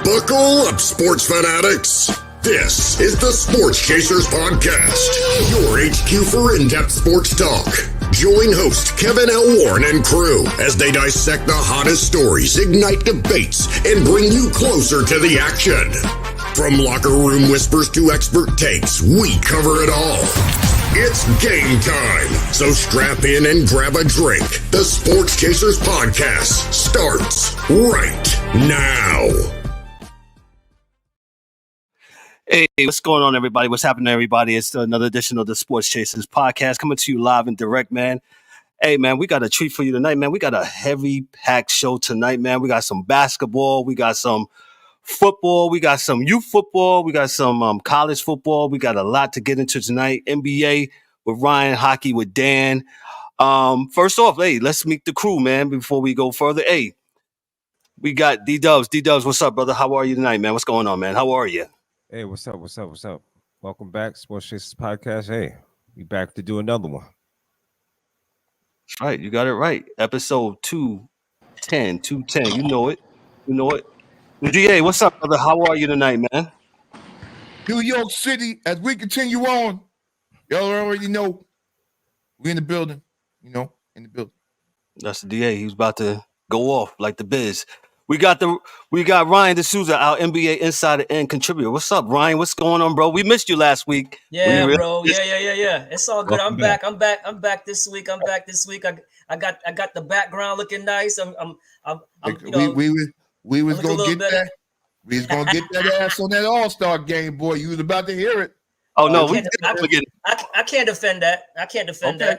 Buckle up, sports fanatics. This is the Sports Chasers Podcast, your HQ for in-depth sports talk. Join host Kevin L. Warren and crew as they dissect the hottest stories, ignite debates, and bring you closer to the action. From locker room whispers to expert takes, we cover it all. It's game time, so strap in and grab a drink. The Sports Chasers Podcast starts right now. Hey, what's going on, everybody? What's happening, everybody? It's another edition of the Sports Chasers Podcast coming to you live and direct, man. Hey, man, we got a treat for you tonight, man. We got a heavy-packed show tonight, man. We got some basketball. We got some football. We got some youth football. We got some college football. We got a lot to get into tonight. NBA with Ryan, hockey with Dan. First off, hey, let's meet the crew, man, before we go further. Hey, we got D-Dubs. D-Dubs, what's up, brother? How are you tonight, man? What's going on, man? How are you? Hey, what's up? Welcome back, Sports Chasers Podcast. Hey, we back to do another one. That's right, you got it right. Episode 210. You know it. DA, what's up, brother? How are you tonight, man? New York City, as we continue on, y'all already know we're in the building, That's the DA. He was about to go off like the biz. We got Ryan D'Souza, our NBA insider and contributor. What's up, Ryan? What's going on, bro? We missed you last week. Yeah, bro. Yeah. It's all good. I'm back this week. I got the background looking nice. We was gonna get that. We was gonna get that ass on that All-Star game, boy. You was about to hear it. Oh no, I can't defend that. Okay.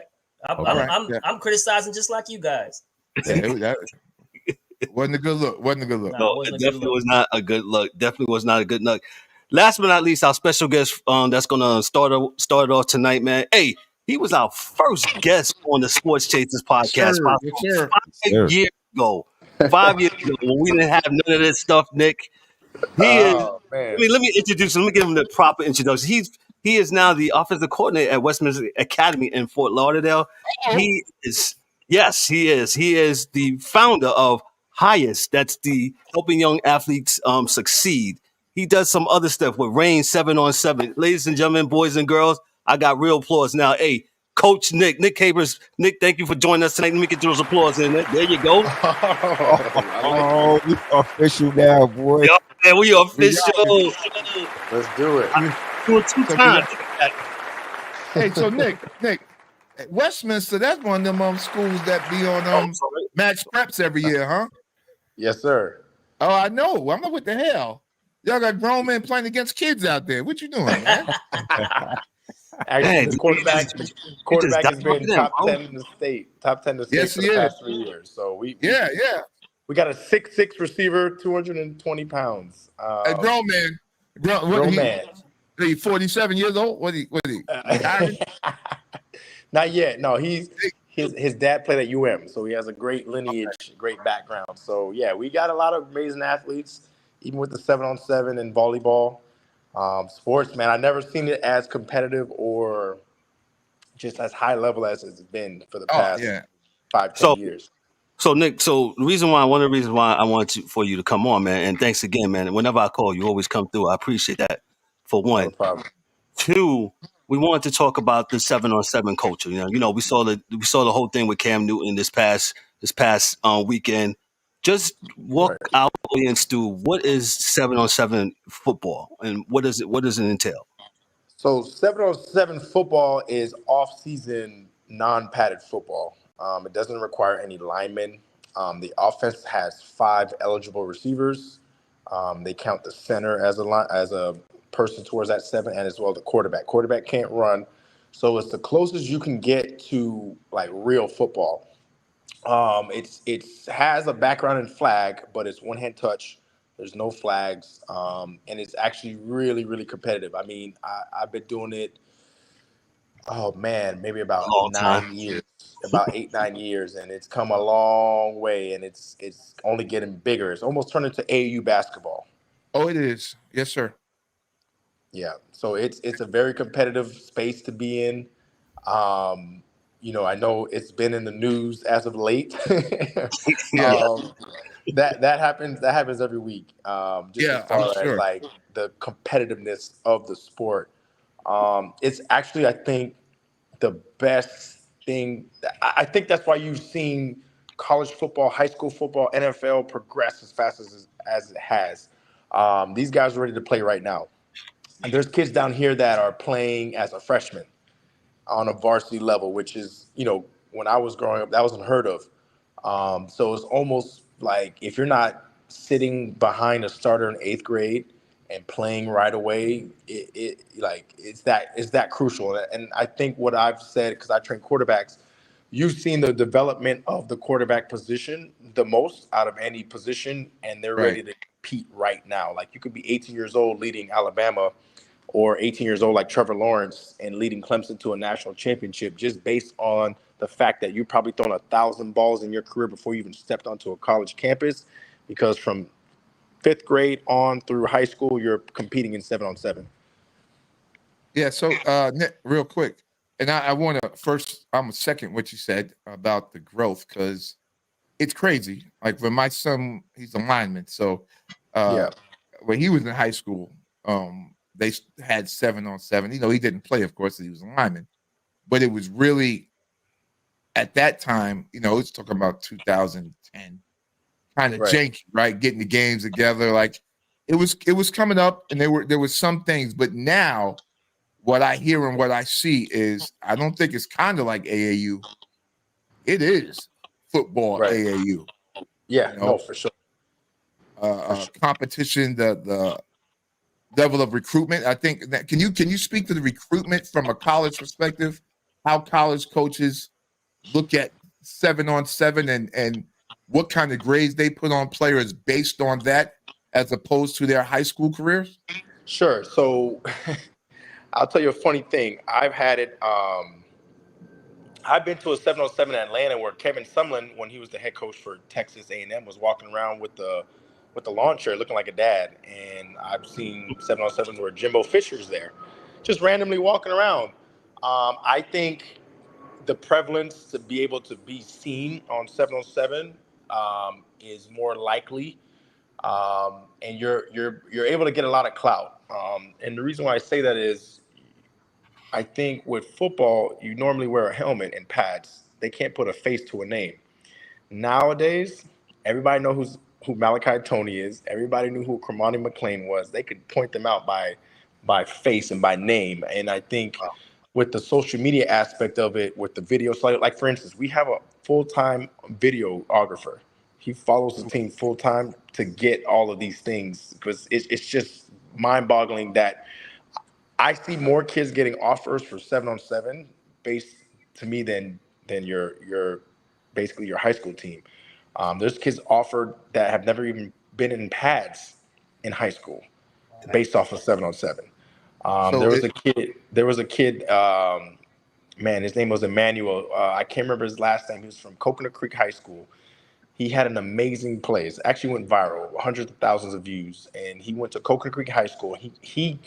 I'm criticizing just like you guys. Yeah, wasn't a good look. No, it definitely was not a good look. Last but not least, our special guest that's gonna start it off tonight, man. Hey, he was our first guest on the Sports Chasers Podcast 5 years ago. 5 years ago, when we didn't have none of this stuff, Nick. Let me introduce him. Let me give him the proper introduction. He is now the offensive coordinator at Westminster Academy in Fort Lauderdale. He is the founder of H.Y.A.S. That's the helping young athletes succeed. He does some other stuff with Rain 7-on-7. Ladies and gentlemen, boys and girls, I got real applause now. Hey, Coach Nick Cabras. Nick, thank you for joining us tonight. Let me get those applause in there. There you go. Oh, we official now, boy. Yep, man, we official. Let's do it. I'm doing 2 times. Hey, so Nick, Westminster, that's one of them schools that be on match preps every year, huh? Yes, sir. Oh, I know. I'm like, what the hell? Y'all got grown men playing against kids out there. What you doing, man? Actually, the quarterback has been top 10 in the state for the past 3 years. So we got a 6'6" receiver, 220 pounds. A grown man. Grown man. He 47 years old? What he? Not yet. No, his dad played at UM, so he has a great lineage, great background. So yeah, we got a lot of amazing athletes, even with the 7-on-7 and volleyball. Sports, man, I've never seen it as competitive or just as high level as it's been for the past 5-10 years. So Nick, one of the reasons why I wanted for you to come on, man, and thanks again, man. Whenever I call, you always come through. I appreciate that. For one, no problem. 2, we wanted to talk about the 7-on-7 culture. We saw the whole thing with Cam Newton this past weekend. Just walk our audience through what is 7-on-7 football and what does it entail? So 7-on-7 football is off-season, non-padded football. It doesn't require any linemen. The offense has 5 eligible receivers. They count the center as a person towards that 7, and as well the quarterback. Quarterback can't run, so it's the closest you can get to like real football. It has a background in flag, but it's one-hand touch. There's no flags, and it's actually really, really competitive. I mean, I've been doing it. Oh man, maybe about 9 years, about 8-9 years, and it's come a long way, and it's only getting bigger. It's almost turned into AAU basketball. Oh, it is. Yes, sir. Yeah, so it's a very competitive space to be in. I know it's been in the news as of late. that happens. That happens every week. Just as Yeah, I'm far as sure. like the competitiveness of the sport, it's actually, I think, the best thing. I think that's why you've seen college football, high school football, NFL progress as fast as it has. These guys are ready to play right now. And there's kids down here that are playing as a freshman on a varsity level, which is, when I was growing up, that was unheard of. So it's almost like if you're not sitting behind a starter in eighth grade and playing right away, it's that crucial. And I think what I've said, because I train quarterbacks, you've seen the development of the quarterback position the most out of any position, and they're Right. ready to compete right now. Like you could be 18 years old leading Alabama, or 18 years old like Trevor Lawrence and leading Clemson to a national championship just based on the fact that you probably thrown 1,000 balls in your career before you even stepped onto a college campus, because from fifth grade on through high school, you're competing in 7-on-7. Yeah. So, Nick, real quick, and I want to first, I'm a second what you said about the growth because it's crazy. Like when my son, he's a lineman, so uh, Yeah, when he was in high school, they had 7-on-7. He didn't play, of course, he was a lineman, but it was really at that time. It's talking about 2010, kind of right. janky, right? Getting the games together, like it was coming up, and there was some things, but now what I hear and what I see is I don't think it's kind of like AAU. It is football Right. AAU. Yeah, You know, no, for sure. For sure. competition, the level of recruitment. I think that can you speak to the recruitment from a college perspective? How college coaches look at 7-on-7 and what kind of grades they put on players based on that, as opposed to their high school careers. Sure. So I'll tell you a funny thing. I've been to a 7-on-7 in Atlanta where Kevin Sumlin, when he was the head coach for Texas A&M, was walking around with the lawn chair looking like a dad. And I've seen 7-on-7s where Jimbo Fisher's there, just randomly walking around. I think the prevalence to be able to be seen on 7-on-7 is more likely, and you're able to get a lot of clout. And the reason why I say that is, I think with football, you normally wear a helmet and pads. They can't put a face to a name. Nowadays, everybody knows who Malachi Tony is. Everybody knew who Cremani McLean was. They could point them out by face and by name. And I think with the social media aspect of it, with the video, so like for instance, we have a full-time videographer. He follows the team full-time to get all of these things, because it's just mind-boggling that I see more kids getting offers for 7-on-7 based to me than your basically your high school team. There's kids offered that have never even been in pads in high school based off of 7-on-7. So There was it a kid. Man, his name was Emmanuel. I can't remember his last name. He was from Coconut Creek High School. He had an amazing play. It actually went viral, hundreds of thousands of views. And he went to Coconut Creek High School. He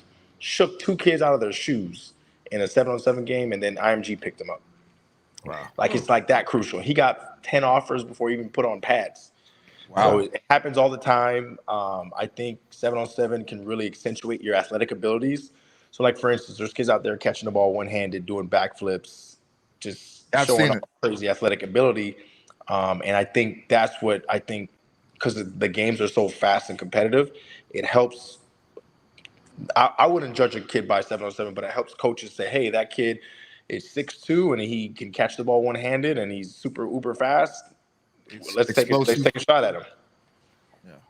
shook two kids out of their shoes in a 7-on-7 game, and then IMG picked him up. Wow. Like it's like that crucial. He got 10 offers before he even put on pads. So wow. it happens all the time. I think 7-on-7 can really accentuate your athletic abilities. So, like for instance, there's kids out there catching the ball one-handed, doing backflips, just I've showing seen off it. crazy athletic ability. And I think that's what I think, because the games are so fast and competitive, it helps. I wouldn't judge a kid by 7-on-7, but it helps coaches say, hey, that kid is 6'2" and he can catch the ball one-handed and he's super uber fast. It's Let's take it. Let's explosive. take a shot at him.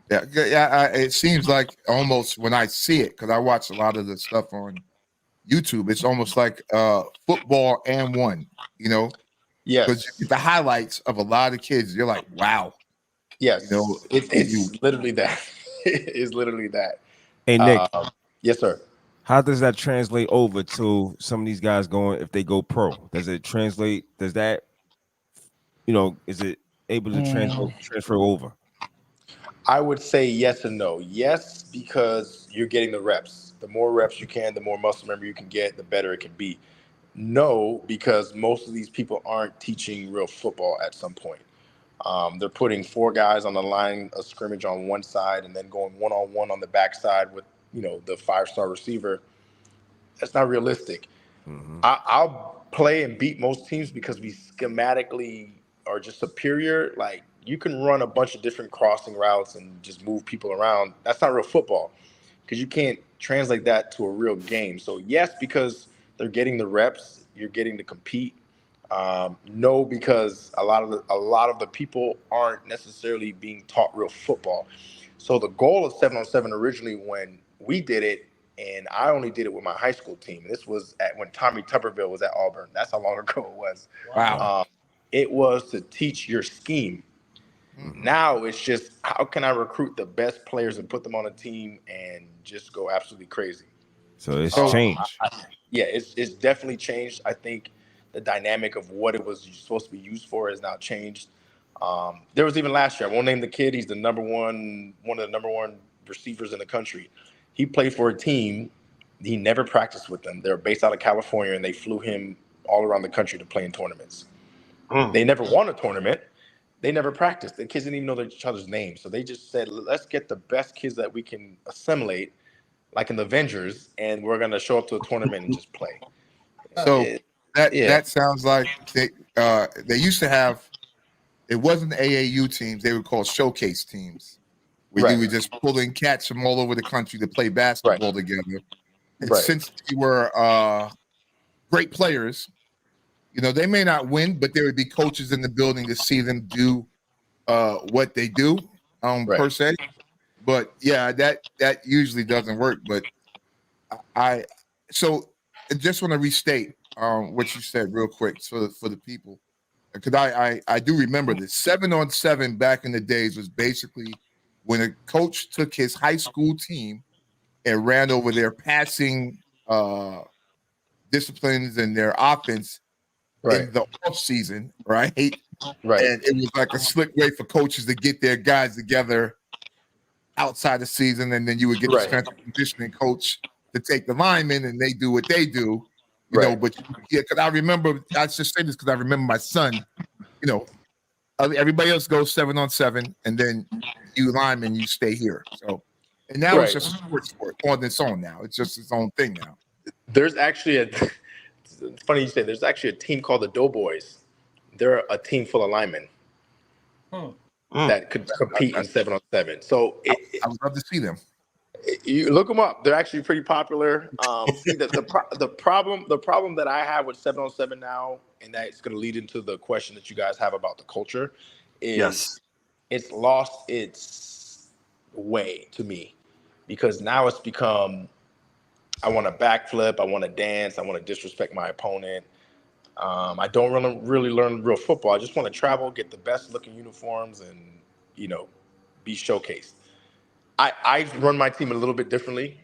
Yeah. It seems like almost when I see it, because I watch a lot of the stuff on YouTube, it's almost like football and one, because you Yes. get the highlights of a lot of kids. You're like, wow, Yes, you it's literally that. It's literally that. Hey Nick, Yes, sir. how does that translate over to some of these guys going if they go pro? Does it translate? Does that is it able to transfer over? I would say yes and no. Yes, because you're getting the reps. The more reps you can, the more muscle memory you can get, the better it can be. No, because most of these people aren't teaching real football at some point. They're putting 4 guys on the line of scrimmage on one side and then going one-on-one on the backside with, the 5-star receiver. That's not realistic. Mm-hmm. I'll play and beat most teams because we schematically are just superior. Like, you can run a bunch of different crossing routes and just move people around. That's not real football because you can't translate that to a real game. So yes, because they're getting the reps, you're getting to compete. No, because a lot of the people aren't necessarily being taught real football. So the goal of 7-on-7 originally, when we did it, and I only did it with my high school team. This was when Tommy Tuberville was at Auburn. That's how long ago it was. Wow. It was to teach your scheme. Mm-hmm. Now it's just, how can I recruit the best players and put them on a team and just go absolutely crazy? So it's So- changed. Yeah, it's definitely changed. I think the dynamic of what it was supposed to be used for has now changed. There was even last year, I won't name the kid. He's one of the number one receivers in the country. He played for a team. He never practiced with them. They're based out of California, and they flew him all around the country to play in tournaments. They never won a tournament. They never practiced. The kids didn't even know each other's names. So they just said, let's get the best kids that we can assimilate, like in the Avengers, and we're going to show up to a tournament and just play. So that sounds like they used to have. It wasn't AAU teams; they were called showcase teams, where you were just pulling cats from all over the country to play basketball together. And since they were great players, they may not win, but there would be coaches in the building to see them do what they do per se. But yeah, that usually doesn't work. But I just want to restate what you said real quick for the people, because I do remember this. 7-on-7 back in the days was basically when a coach took his high school team and ran over their passing disciplines and their offense in the off season, right? And it was like a slick way for coaches to get their guys together outside the season, and then you would get the strength and conditioning coach to take the linemen, and they do what they do, But yeah, because I just say this because I remember my son. Everybody else goes 7-on-7, and then you linemen, you stay here. So, and now it's just a sports sport on its own. Now it's just its own thing now. There's actually it's funny you say. There's actually a team called the Doughboys. They're a team full of linemen that could compete in 7-on-7. So I would love to see them. You look them up. They're actually pretty popular. See, the problem that I have with 7-on-7 now, and that's going to lead into the question that you guys have about the culture, is it's lost its way to me, because now it's become, I want to backflip, I want to dance, I want to disrespect my opponent. I don't really learn real football. I just want to travel, get the best looking uniforms, and be showcased. I run my team a little bit differently,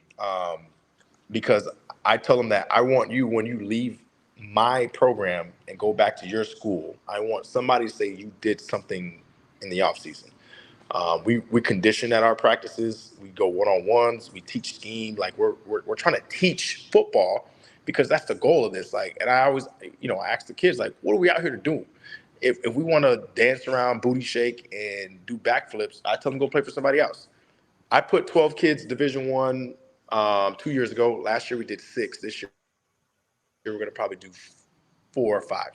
because I tell them that I want you, when you leave my program and go back to your school, I want somebody to say you did something in the off season. We condition at our practices. We go one-on-ones. We teach scheme. Like we're trying to teach football, because that's the goal of this. Like, and I always, I ask the kids, like, what are we out here to do? If we want to dance around, booty shake, and do backflips, I tell them go play for somebody else. I put 12 kids Division I 2 years ago. Last year we did 6. This year we're going to probably do 4 or 5.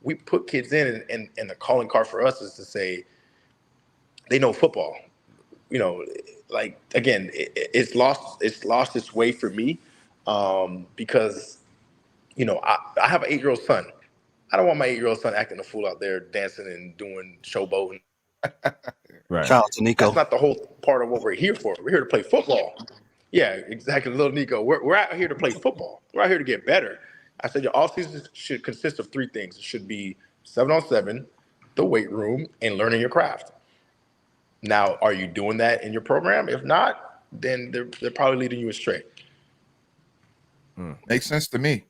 We put kids in, and the calling card for us is to say they know football. Like, again, it's lost its way for me, because I have an 8-year-old son. I don't want my 8-year-old son acting a fool out there dancing and doing showboating. Right. Shout out to Nico. That's not the whole part of what we're here for. We're here to play football. Yeah, exactly, little Nico. We're out here to play football. We're out here to get better. I said your off season should consist of 3 things. It should be 7-on-7, the weight room, and learning your craft. Now, are you doing that in your program? If not, then they're probably leading you astray. Makes sense to me.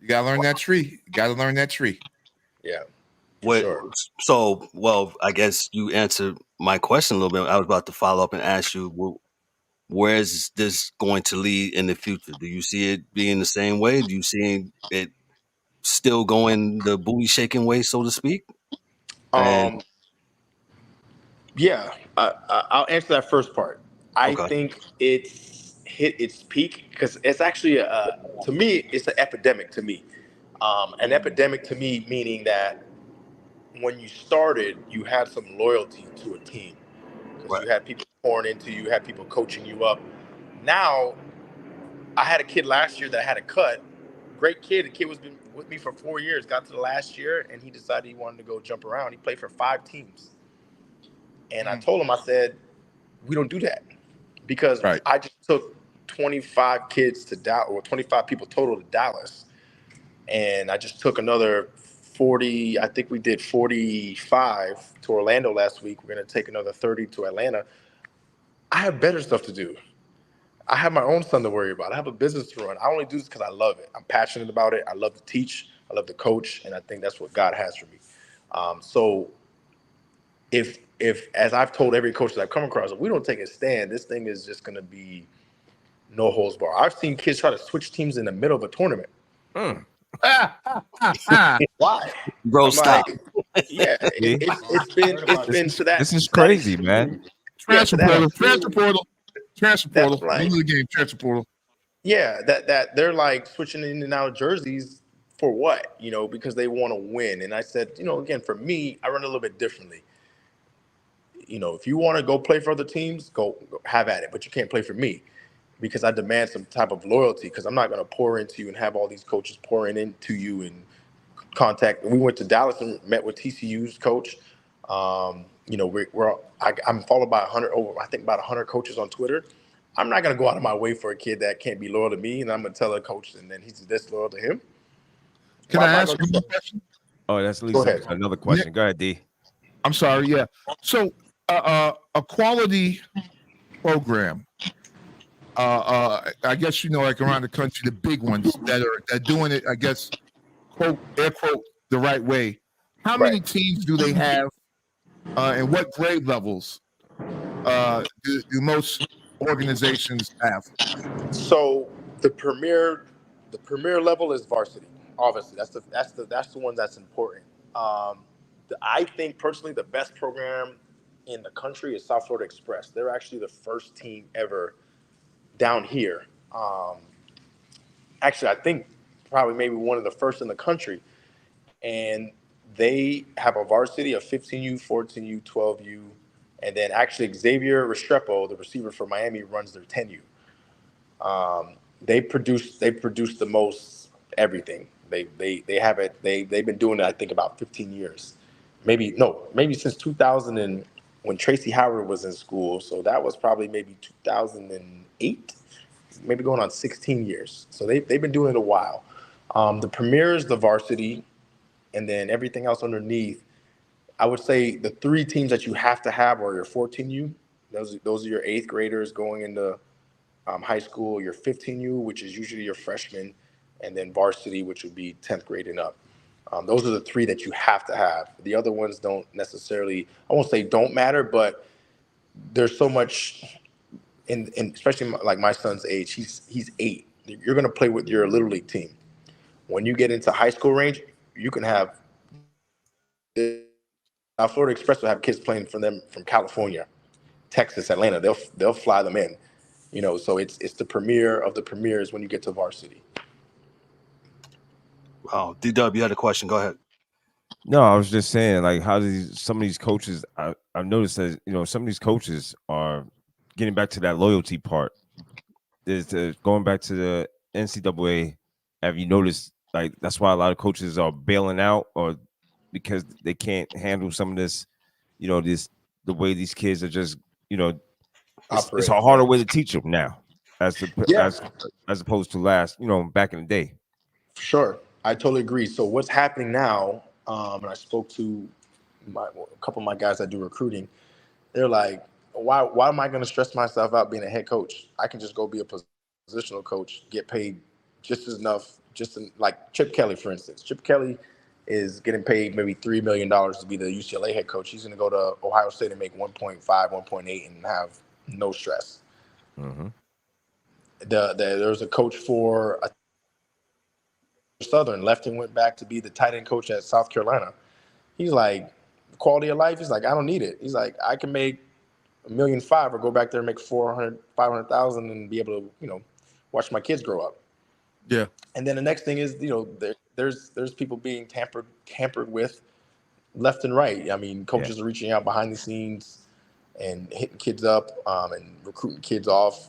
You gotta learn that tree. Yeah. So, well, I guess you answered my question a little bit. I was about to follow up and ask you, where is this going to lead in the future? Do you see it being the same way? Do you see it still going the booty shaking way, so to speak? Yeah, I'll answer that first part. I Okay. think it's hit its peak because it's actually to me, it's an epidemic to me. An epidemic to me meaning that when you started, you had some loyalty to a team because Right. you had people pouring into you, you had people coaching you up. Now, I had a kid last year that had a cut. Great kid. The kid was been with me for 4 years. Got to the last year, and he decided he wanted to go jump around. He played for 5 teams, and I Mm. told him, I said, we don't do that because Right. I just took 25 kids to Dallas, or 25 people total to Dallas, and I just took another 40. I think we did 45 to Orlando last week. We're gonna take another 30 to Atlanta. I have better stuff to do. I have my own son to worry about. I have a business to run. I only do this because I love it. I'm passionate about it. I love to teach. I love to coach, and I think that's what God has for me. So if as I've told every coach that I've come across, if we don't take a stand, this thing is just going to be no holds bar. I've seen kids try to switch teams in the middle of a tournament. Mm. Why? Bro, I'm stop. like, yeah, See? it's been to that. This is to that crazy, extreme. man. Yeah, to Transfer that portal. extreme. Transfer That's portal. like, Name of the game. Transfer portal. yeah, that they're like switching in and out of jerseys for what? Because they want to win. And I said, again, for me, I run a little bit differently. If you want to go play for other teams, go have at it, but you can't play for me because I demand some type of loyalty because I'm not going to pour into you and have all these coaches pouring into you and contact. We went to Dallas and met with TCU's coach. I'm followed by 100 over, I think about 100 coaches on Twitter. I'm not going to go out of my way for a kid that can't be loyal to me, and I'm going to tell a coach and then he's disloyal to him. Can Why I am I ask going to one do more that? question? Oh, that's at Go least ahead. another question. Go ahead, D. I'm sorry. Yeah. So, a quality program. I guess like around the country, the big ones that are doing it. I guess quote air quote the right way. How Right. many teams do they have, and what grade levels do most organizations have? So the premier level is varsity. Obviously, that's the one that's important. I think personally the best program in the country is South Florida Express. They're actually the first team ever down here. Actually, I think probably maybe one of the first in the country, and they have a varsity of 15U, 14U, 12U, and then actually Xavier Restrepo, the receiver for Miami, runs their 10U. They produce the most everything. They have it. They've been doing it. I think about 15 years, maybe since 2000 and when Tracy Howard was in school. So that was probably maybe 2008, maybe going on 16 years. So they've been doing it a while. The premier is the varsity, and then everything else underneath. I would say the three teams that you have to have are your 14U. Those are your eighth graders going into high school, your 15U, which is usually your freshman, and then varsity, which would be 10th grade and up. Those are the three that you have to have. The other ones don't necessarily, I won't say don't matter, but there's so much, in especially like my son's age, he's 8. You're going to play with your little league team. When you get into high school range, you can have, Florida Express will have kids playing for them from California, Texas, Atlanta. They'll fly them in. So it's the premier of the premiers when you get to varsity. Oh, D-Dub, you had a question. Go ahead. No, I was just saying, like, how some of these coaches, I've noticed that, some of these coaches are getting back to that loyalty part. There's going back to the NCAA. Have you noticed, like, that's why a lot of coaches are bailing out, or because they can't handle some of this, the way these kids are just, it's a Operating, harder right? way to teach them now, Yeah, as opposed to last, back in the day. sure. I totally agree. So what's happening now? And I spoke to a couple of my guys that do recruiting. They're like, why am I going to stress myself out being a head coach? I can just go be a positional coach, get paid just as enough, like Chip Kelly, for instance. Chip Kelly is getting paid maybe $3 million to be the UCLA head coach. He's going to go to Ohio State and make 1.5, 1.8 and have no stress. Mm-hmm. There was a coach for Southern left and went back to be the tight end coach at South Carolina. He's like, quality of life. He's like, I don't need it. He's like, I can make $1.5 million or go back there and make 500,000 and be able to, watch my kids grow up. Yeah. And then the next thing is, there's people being tampered with left and right. I mean, coaches are reaching out behind the scenes and hitting kids up and recruiting kids off,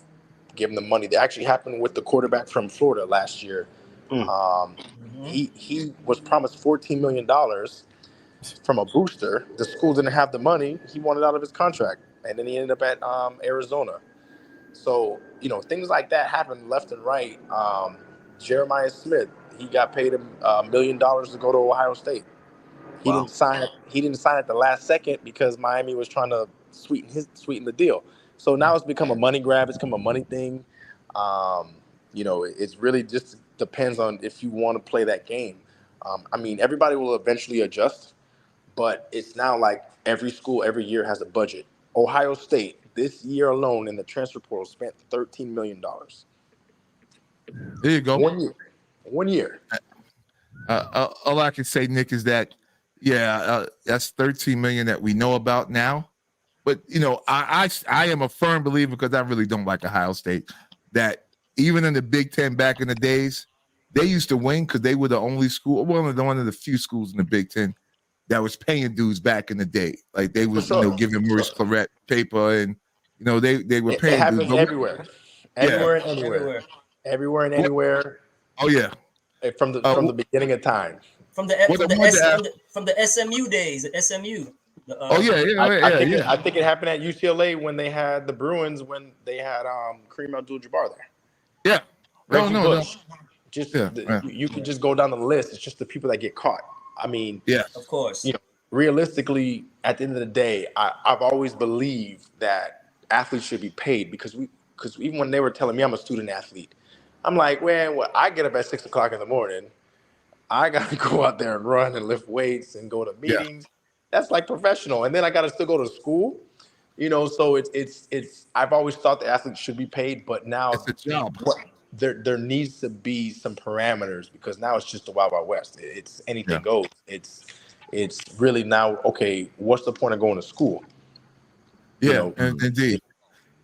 giving them money. That actually happened with the quarterback from Florida last year. He was promised $14 million from a booster. The school didn't have the money. He wanted out of his contract, and then he ended up at Arizona. So, things like that happen left and right. Jeremiah Smith, he got paid $1 million to go to Ohio State. He didn't sign at the last second because Miami was trying to sweeten the deal. So now it's become a money grab. It's become a money thing. It's really just depends on if you want to play that game. I mean, everybody will eventually adjust, but it's now like every school every year has a budget. Ohio State this year alone in the transfer portal spent $13 million. There you go. 1 year. All I can say, Nick, is that that's 13 million that we know about now. But I am a firm believer, because I really don't like Ohio State, that even in the Big Ten back in the days, they used to win because they were the only school, one of the few schools in the Big Ten that was paying dues back in the day. Like they was giving Maurice Claret paper, and they were paying. It happens dues. everywhere, everywhere and anywhere. Oh yeah, from the beginning of time. From the SMU days, SMU. I think it happened at UCLA when they had the Bruins, when they had Kareem Abdul-Jabbar there. Yeah. Reggie Bush. You can just go down the list. It's just the people that get caught. I mean, of course. Realistically, at the end of the day, I've always believed that athletes should be paid because even when they were telling me I'm a student athlete, I'm like, well, I get up at 6 o'clock in the morning. I got to go out there and run and lift weights and go to meetings. That's like professional. And then I got to still go to school, so it's, I've always thought the athletes should be paid, but now it's a job. There needs to be some parameters, because now it's just the Wild Wild West. It's anything goes. It's really now, okay, what's the point of going to school? Indeed.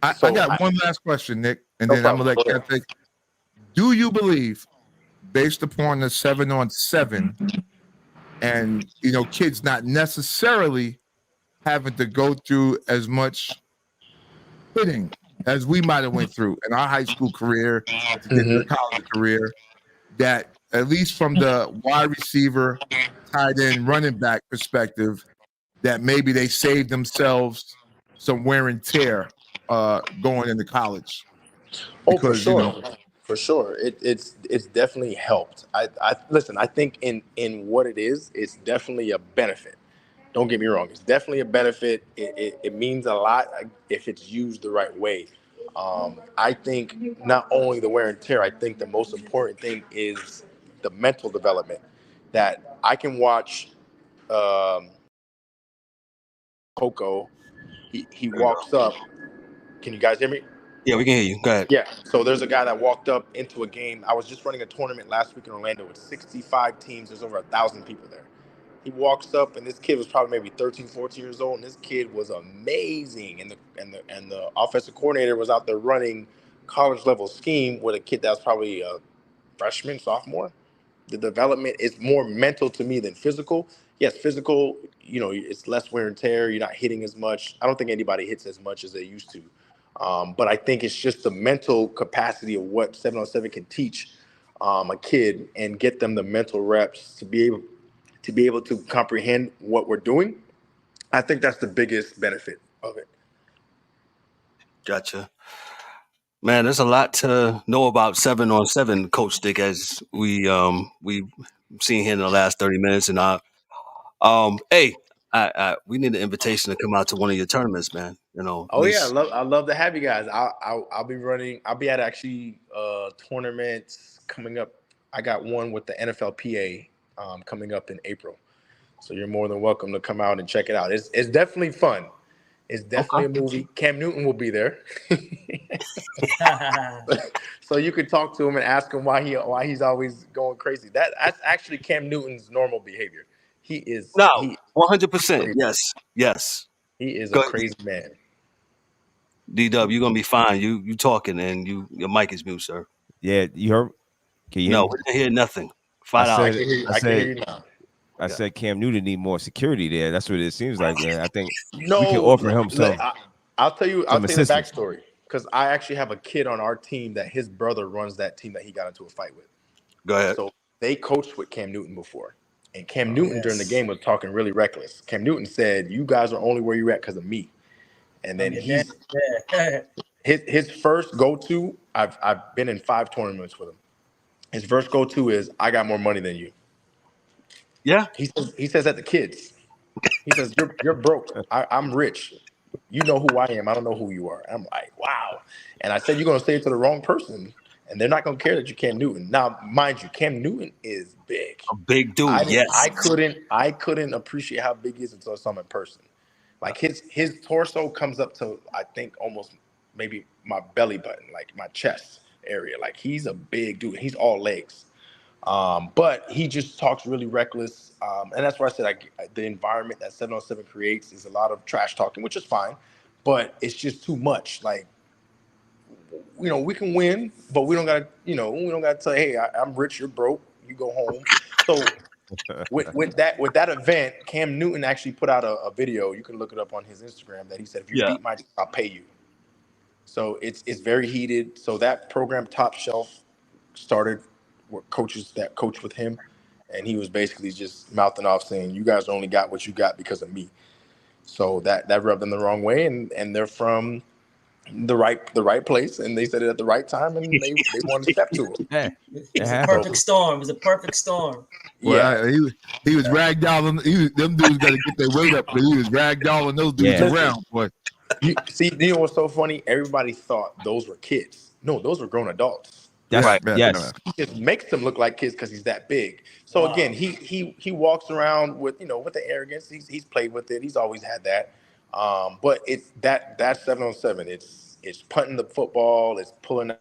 I got one last question, Nick, and then I'm going to let Kev take. Do you believe, based upon the 7-on-7 and, kids not necessarily having to go through as much hitting as we might have went through in our high school career to get to the college career, that at least from the wide receiver, tight end, running back perspective, that maybe they saved themselves some wear and tear going into college? Because, for sure. It's definitely helped. Listen, I think in what it is, it's definitely a benefit. Don't get me wrong. It's definitely a benefit. It means a lot if it's used the right way. I think not only the wear and tear, I think the most important thing is the mental development. That I can watch Coco. He walks up. Can you guys hear me? Yeah, we can hear you. Go ahead. Yeah. So there's a guy that walked up into a game. I was just running a tournament last week in Orlando with 65 teams. There's over 1,000 people there. He walks up, and this kid was probably maybe 13, 14 years old, and this kid was amazing. And the offensive coordinator was out there running college level scheme with a kid that was probably a freshman, sophomore. The development is more mental to me than physical. Yes, physical, it's less wear and tear. You're not hitting as much. I don't think anybody hits as much as they used to. But I think it's just the mental capacity of what 7-on-7 can teach a kid and get them the mental reps to be able to comprehend what we're doing. I think that's the biggest benefit of it. Gotcha. Man, there's a lot to know about 7-on-7, Coach Dick, as we've seen here in the last 30 minutes. And we need an invitation to come out to one of your tournaments, man. I love to have you guys. I'll be running. I'll be at actually tournaments coming up. I got one with the NFLPA coming up in April, so you're more than welcome to come out and check it out. It's definitely fun. It's definitely a movie. Cam Newton will be there, so you could talk to him and ask him why he's always going crazy. That's actually Cam Newton's normal behavior. No, he 100%. Yes. he is a Go, crazy man. D-Dub, you're gonna be fine. You talking and your mic is mute, sir. Yeah, you heard? Can you hear No, me? we didn't hear nothing. I Flat out. said, I can hear you now. I said Cam Newton need more security there. That's what it seems like. And I think No, we can offer him I'll tell you the assistance. backstory, because I actually have a kid on our team that his brother runs that team that he got into a fight with. Go ahead. So they coached with Cam Newton before, and Cam Newton during the game was talking really reckless. Cam Newton said, "You guys are only where you're at because of me." And then his first go-to. I've been in 5 tournaments with him. His first go-to is, "I got more money than you." Yeah. He says that to kids. He says, "You're broke. I'm rich. You know who I am. I don't know who you are." And I'm like, wow. And I said, "You're gonna say it to the wrong person, and they're not gonna care that you're Cam Newton." Now, mind you, Cam Newton is big. A big dude. Yes. I couldn't appreciate how big he is until I saw him in person. Like his torso comes up to, I think, almost maybe my belly button, like my chest area. Like, he's a big dude. He's all legs. But he just talks really reckless. And that's why I said the environment that 7-on-7 creates is a lot of trash talking, which is fine, but it's just too much. Like, we can win, but we don't gotta say, "Hey, I'm rich, you're broke, you go home." So with that event, Cam Newton actually put out a video. You can look it up on his Instagram, that he said, "If you beat my team, I'll pay you." So it's very heated. So that program, Top Shelf, started with coaches that coach with him, and he was basically just mouthing off saying, "You guys only got what you got because of me." So that rubbed them the wrong way, and they're from the right place, and they said it at the right time, and they wanted to step to him. Yeah, It's a perfect storm. It was a perfect storm. Well, he was ragdolling. Them dudes got to get their weight up, but he was ragdolling those dudes around. But you know what's so funny? Everybody thought those were kids. No, those were grown adults. That's Right. Yes. He just makes them look like kids because he's that big. So again, he walks around with with the arrogance. He's played with it. He's always had that. But it's that 7-on-7. It's punting the football. It's pulling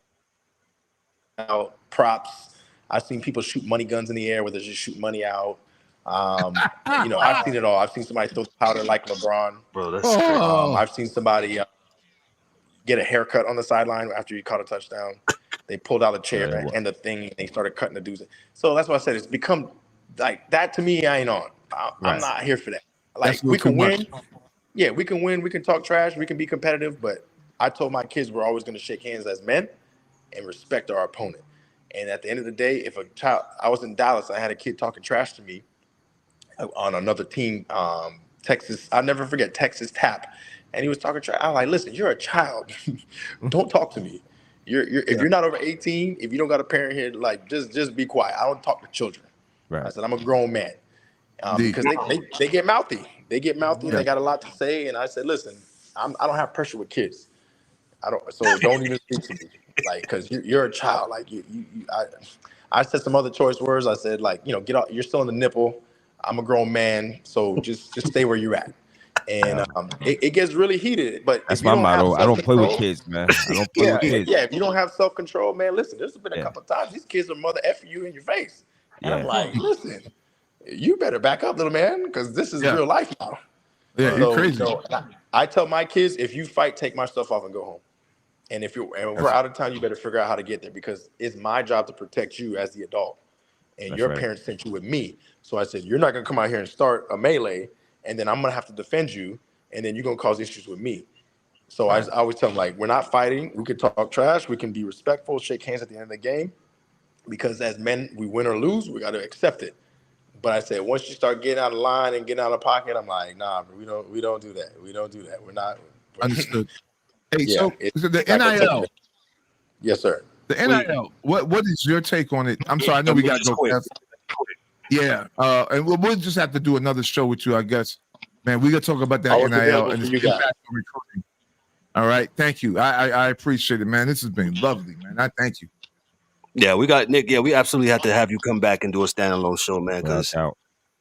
out props. I've seen people shoot money guns in the air where they're just shooting money out. I've seen it all. I've seen somebody throw powder like LeBron. Bro, that's crazy. I've seen somebody get a haircut on the sideline after he caught a touchdown. They pulled out a chair and the thing, and they started cutting the dudes. So that's why I said it's become like that. To me, I ain't on. I'm not here for that. Like, we can win. Yeah, we can win. We can talk trash. We can be competitive. But I told my kids we're always going to shake hands as men and respect our opponent. And at the end of the day, if a child, I was in Dallas, I had a kid talking trash to me on another team, Texas. I'll never forget Texas Tap. And he was talking trash. I was like, "Listen, you're a child. Don't talk to me. If you're not over 18, if you don't got a parent here, like, just be quiet. I don't talk to children." Right. I said, "I'm a grown man." Because they get mouthy. They get mouthy. They got a lot to say. And I said, "Listen, I don't have pressure with kids. So don't even speak to me. Like, because you're a child. Like, I said some other choice words. I said, like, get out. You're still in the nipple. I'm a grown man. So just stay where you're at." And it gets really heated. But that's my motto. I don't play with kids, man. I don't play with kids. Yeah, if you don't have self-control, man, listen, there's been a couple of times these kids are mother effing you in your face. And I'm like, "Listen, you better back up, little man, because this is real life now." Yeah, you're crazy. I tell my kids, if you fight, take my stuff off and go home. And if we're out of town, you better figure out how to get there, because it's my job to protect you as the adult. And your parents sent you with me. So I said, you're not going to come out here and start a melee, and then I'm going to have to defend you, and then you're going to cause issues with me. So I always tell them, like, we're not fighting. We can talk trash. We can be respectful, shake hands at the end of the game, because as men, we win or lose, we got to accept it. But I said, once you start getting out of line and getting out of pocket, I'm like, nah, we don't do that. We don't do that. We're not. Understood. Hey, so the NIL. Yes, sir. The NIL. What is your take on it? I'm sorry, I know we got to go fast. Yeah, and we'll just have to do another show with you, I guess. Man, we got to talk about that NIL and you got recruiting. All right, thank you. I appreciate it, man. This has been lovely, man. I thank you. Yeah, we got Nick. Yeah, we absolutely have to have you come back and do a standalone show, man. Because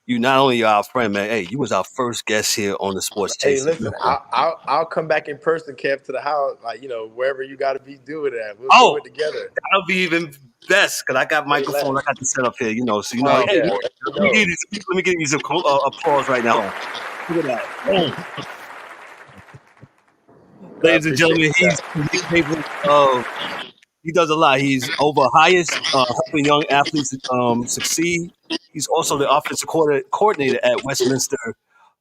you not only are our friend, man. Hey, you was our first guest here on the Sports Chasers. Hey, listen, I'll come back in person, Kev, to the house, like, wherever you got to be doing that. We'll do it together. That'll be even best because I got microphone. I got the setup here, So hey, Yeah, let me give you some applause right now. Look at that. Boom. Ladies and gentlemen, he does a lot. He's over highest helping young athletes succeed. He's also the offensive coordinator at Westminster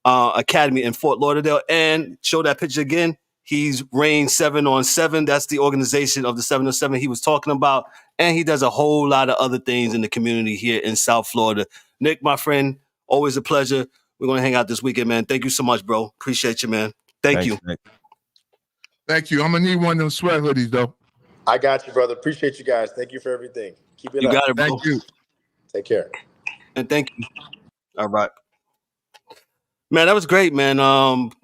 Academy in Fort Lauderdale. And show that picture again. He's reigned 7-on-7. That's the organization of the 7-on-7 he was talking about. And he does a whole lot of other things in the community here in South Florida. Nick, my friend, always a pleasure. We're going to hang out this weekend, man. Thank you so much, bro. Appreciate you, man. Thanks, you. Nick. Thank you. I'm going to need one of them sweat hoodies, though. I got you, brother. Appreciate you guys. Thank you for everything. Keep it You up. got it, bro. Thank you. Take care. And thank you. All right. Man, that was great, man.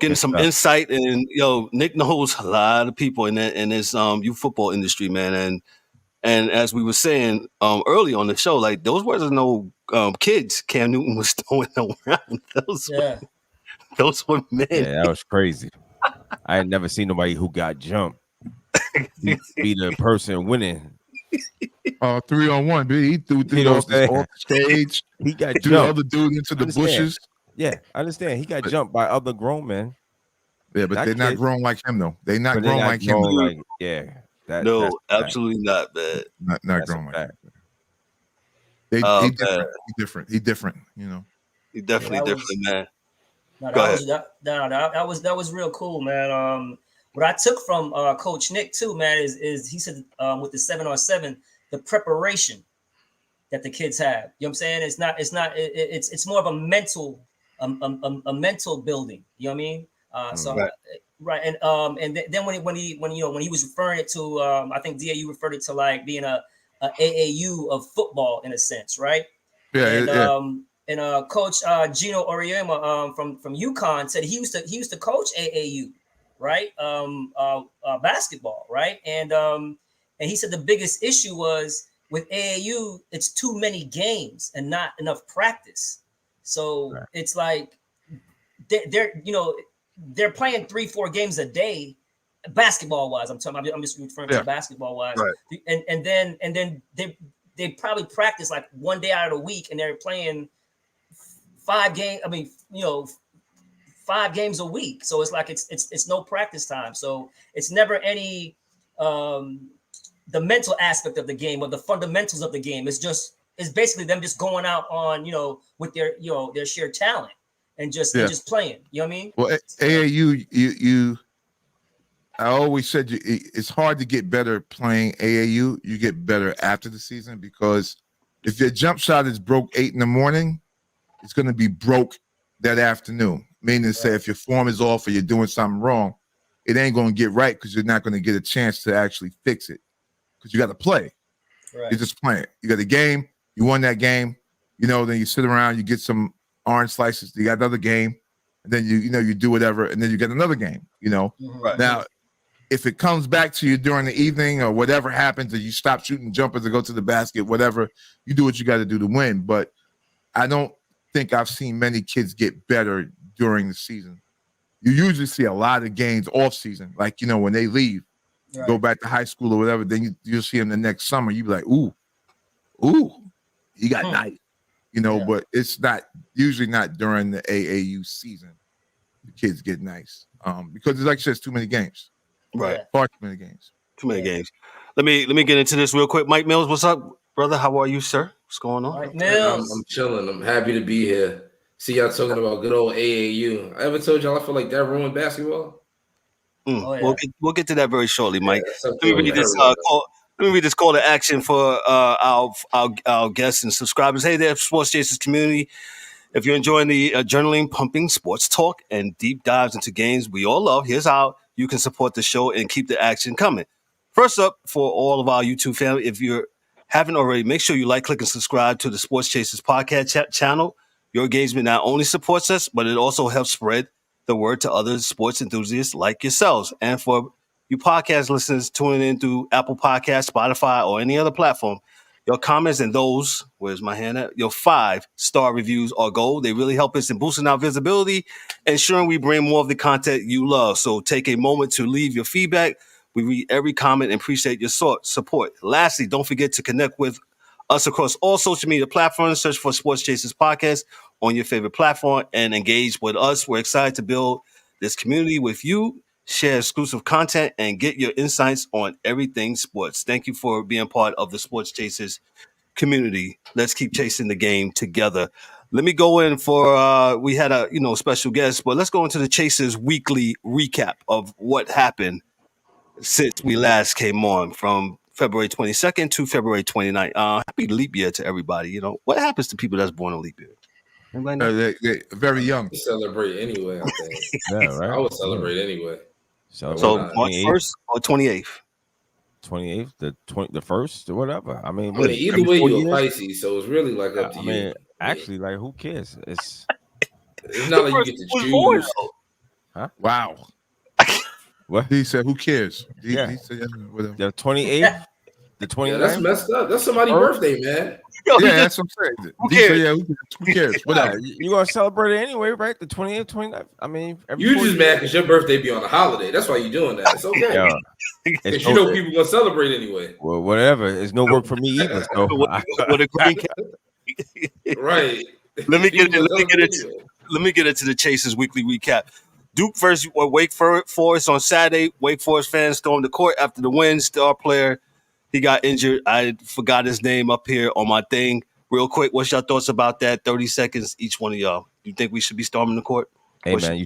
Getting some insight, and Nick knows a lot of people in this youth football industry, man. And as we were saying early on the show, like those wasn't no kids Cam Newton was throwing around. Those were men. Yeah, that was crazy. I had never seen nobody who got jumped be the person winning. 3-on-1, dude. He threw off the stage. He got threw the other dude into the bushes. Yeah, I understand. He got jumped by other grown men. Yeah, but they're not grown like him, though. They're not grown like him. No, absolutely not, man. Not grown like him. He different. He different. He definitely different, man. That was real cool, man. What I took from Coach Nick too, man, is he said with the 7-on-7, the preparation that the kids have. You know what I'm saying? It's more of a mental building. You know what I mean? Right. And then when he was referring it to, I think DAU referred it to like being a AAU of football in a sense, right? Yeah. And Coach Gino Oriema from UConn said he used to coach AAU, right? Basketball, right? And he said the biggest issue was with AAU, it's too many games and not enough practice. So it's like they're playing 3-4 games a day, basketball wise. I'm just referring to basketball wise, right. And then they probably practice like one day out of the week, and they're playing 5 games. 5 games a week. So it's like it's no practice time. So it's never any the mental aspect of the game or the fundamentals of the game. It's basically them just going out on with their sheer talent and just playing. You know what I mean? Well, AAU, I always said it's hard to get better playing AAU. You get better after the season, because if your jump shot is broke 8 a.m, it's going to be broke that afternoon. Meaning to say, if your form is off or you're doing something wrong, it ain't going to get right, because you're not going to get a chance to actually fix it, because you got to play. Right. You're just playing. You got a game. You won that game. Then you sit around, you get some orange slices. You got another game, and then you do whatever, and then you get another game. Right. Now, if it comes back to you during the evening or whatever happens, or you stop shooting jumpers to go to the basket, whatever, you do what you got to do to win. But I don't think I've seen many kids get better during the season. You usually see a lot of games off season, like when they leave, go back to high school or whatever. Then you'll see them the next summer. You be like, ooh, he got nice, But it's usually not during the AAU season. The kids get nice, because it's like you said, it's too many games. Right, far too many games. Too many games. Let me get into this real quick. Mike Mills, what's up, brother? How are you, sir? What's going on? Mike Mills. I'm chilling. I'm happy to be here. See y'all talking about good old AAU. I ever told y'all I feel like that ruined basketball? We'll get to that very shortly, Mike. Let me read this call to action for our guests and subscribers. Hey there, Sports Chasers community. If you're enjoying the adrenaline pumping sports talk and deep dives into games we all love, here's how you can support the show and keep the action coming. First up, for all of our YouTube family, if you haven't already, make sure you like, click, and subscribe to the Sports Chasers podcast channel. Your engagement not only supports us, but it also helps spread the word to other sports enthusiasts like yourselves. And for you podcast listeners tuning in through Apple Podcasts, Spotify, or any other platform, your comments and those, where's my hand at? Your 5-star reviews are gold. They really help us in boosting our visibility, ensuring we bring more of the content you love. So take a moment to leave your feedback. We read every comment and appreciate your support. Lastly, don't forget to connect with us across all social media platforms. Search for Sports Chasers Podcast on your favorite platform and engage with us. We're excited to build this community with you, share exclusive content, and get your insights on everything sports. Thank you for being part of the Sports Chasers community. Let's keep chasing the game together. Let me go in for we had a special guest, but let's go into the Chasers weekly recap of what happened since we last came on from February 22nd to February 29th. Happy leap year to everybody. What happens to people that's born on leap year? Anybody know? They're very young. We celebrate anyway, I think. Yeah, right. I would celebrate anyway. So March 1st or 28th? 28th, the first, or whatever. I mean, either way, you're a Pisces, so it's really like up to you. I mean, actually, like, who cares? It's not like you get to choose. Huh? Wow. What? He said, who cares? He Yeah. said, whatever. The 28th, the 29th. Yeah, that's messed up. That's somebody's birthday, man. Yeah, that's what I'm saying. Who cares? Who cares? Whatever. You gonna celebrate it anyway, right? The 28th, 29th. I mean, You just mad because your birthday be on a holiday. That's why you're doing that. It's okay. Yeah. Because you know people gonna celebrate anyway. Well, whatever. It's no work for me either. So With a green cap. Right. Let me get into the Chasers weekly recap. Duke versus Wake Forest on Saturday. Wake Forest fans stormed the court after the win. Star player, he got injured. I forgot his name up here on my thing. Real quick, what's your thoughts about that? 30 seconds, each one of y'all. You think we should be storming the court? hey man, you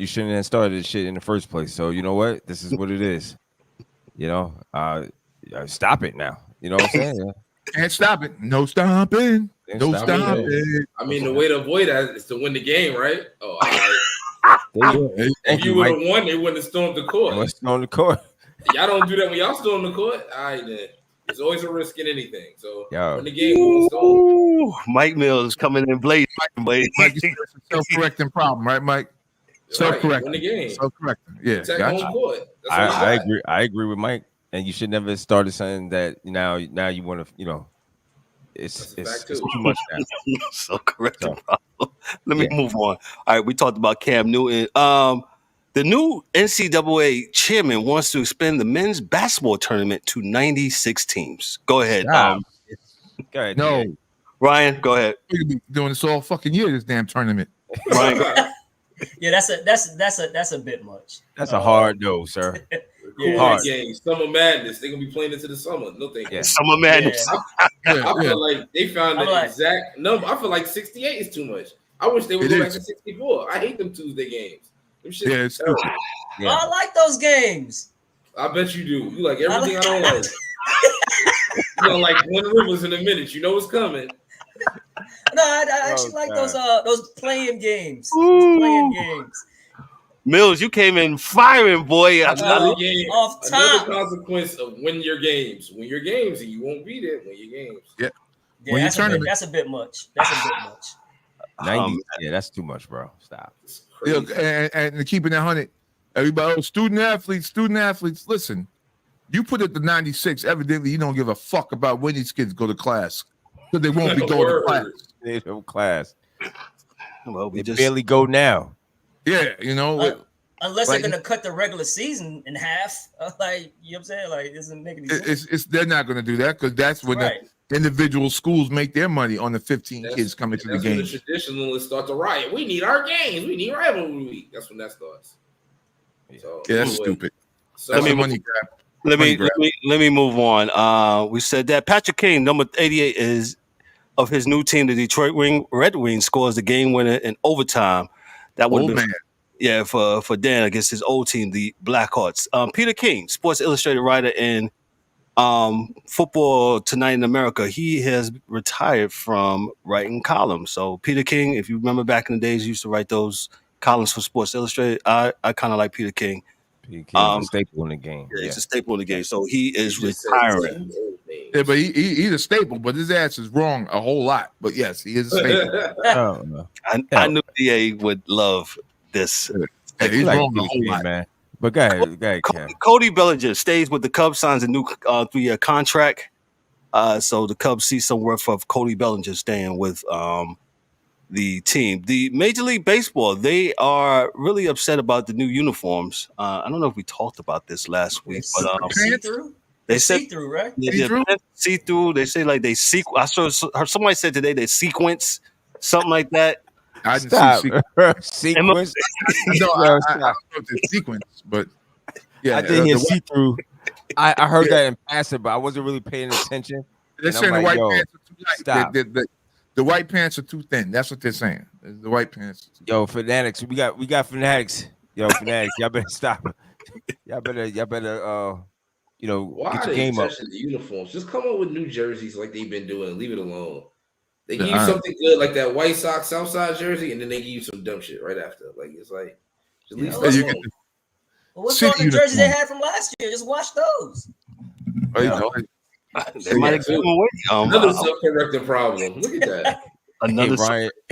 shouldn't have started this shit in the first place. So you know what? This is what it is. Stop it now. You know what I'm saying? Can't stop it. No stopping. No stop stopping. I mean, the way to avoid that is to win the game, right? Oh, all right. If you would have won, they wouldn't have stormed the court. Storm the court. Y'all don't do that when y'all storm the court. All right, then. There's always a risk in anything. So Yo. when the game will storm. Mike Mills coming in blazing. Mike, it's a self-correcting problem, right, Mike? Self-correcting. Right, win the game. Self-correcting. Yeah, Protect home court. I agree. I agree with Mike. And you should never started saying that now you want to, it's too much now. So correct. Let me move on. All right, we talked about Cam Newton. The new NCAA chairman wants to expand the men's basketball tournament to 96 teams. Go ahead. Go ahead. No. Ryan, go ahead. We're gonna be doing this all fucking year, this damn tournament. Ryan, go ahead. Yeah, that's a bit much. That's a hard no, sir. Yeah, Hard. Summer Madness. They're gonna be playing into the summer. No thank you. Yeah. Summer Madness. I feel like they found the exact number. I feel like 68 is too much. I wish they would go back to 64. I hate them Tuesday games. Them shit Yeah, it's stupid. Yeah. I like those games. I bet you do. You like everything I don't like. You don't like Glen Rivers in a minute. You know what's coming. No, I actually like those playing games. Those playing games. Mills, you came in firing, boy. Off top. Another consequence of win your games. Win your games, and you won't be there. Win your games. Yeah. That's a bit much. That's a bit much. 90. Yeah, that's too much, bro. Stop. And keeping that 100, everybody, student athletes, listen, you put it to 96, evidently you don't give a fuck about when these kids go to class because they won't be going to class. They don't class. Well, they barely go now. Yeah, unless they're gonna cut the regular season in half, like you know what I'm saying, like it doesn't make any sense. They're not gonna do that because that's when the individual schools make their money on the 15 kids coming to the game. The traditionalists start to riot. We need our games. We need rivalry week. That's when that starts. So, that's stupid. So that's money grab. Let me move on. We said that Patrick King, number 88, is of his new team, the Detroit Red Wings, scores the game winner in overtime. That would have been for Dan against his old team, the Blackhawks. Peter King, Sports Illustrated writer in Football Tonight in America, he has retired from writing columns. So Peter King, if you remember back in the days, he used to write those columns for Sports Illustrated. I kind of like Peter King. Peter King is a staple in the game. Yeah, it's a staple in the game. So he is retiring. Yeah, but he's a staple, but his ass is wrong a whole lot. But yes, he is a staple. I knew DA would love this. Yeah, he's wrong a whole lot, man. But go ahead, Cam. Cody Bellinger stays with the Cubs, signs a new 3-year contract. So the Cubs see some worth of Cody Bellinger staying with the team. The Major League Baseball, they are really upset about the new uniforms. I don't know if we talked about this last week, but see-through? They said see-through, right? See-through. They say like they I saw somebody said today they sequence something like that. I didn't see sequence. No, I don't know if it's sequence, but yeah, I did hear see-through. I heard that in passing, but I wasn't really paying attention. They're saying the white pants are too light. Stop. The white pants are too thin. That's what they're saying. The white pants. Yo, fanatics, we got fanatics. Yo, fanatics, y'all better stop. Y'all better why get are your they game up. touching the uniforms? Just come up with new jerseys like they've been doing and leave it alone. They give you something good like that White Sox Southside jersey, and then they give you some dumb shit right after. Like it's like just leave what's on the jerseys they had from last year? Just watch those. Another self-correcting problem. Look at that.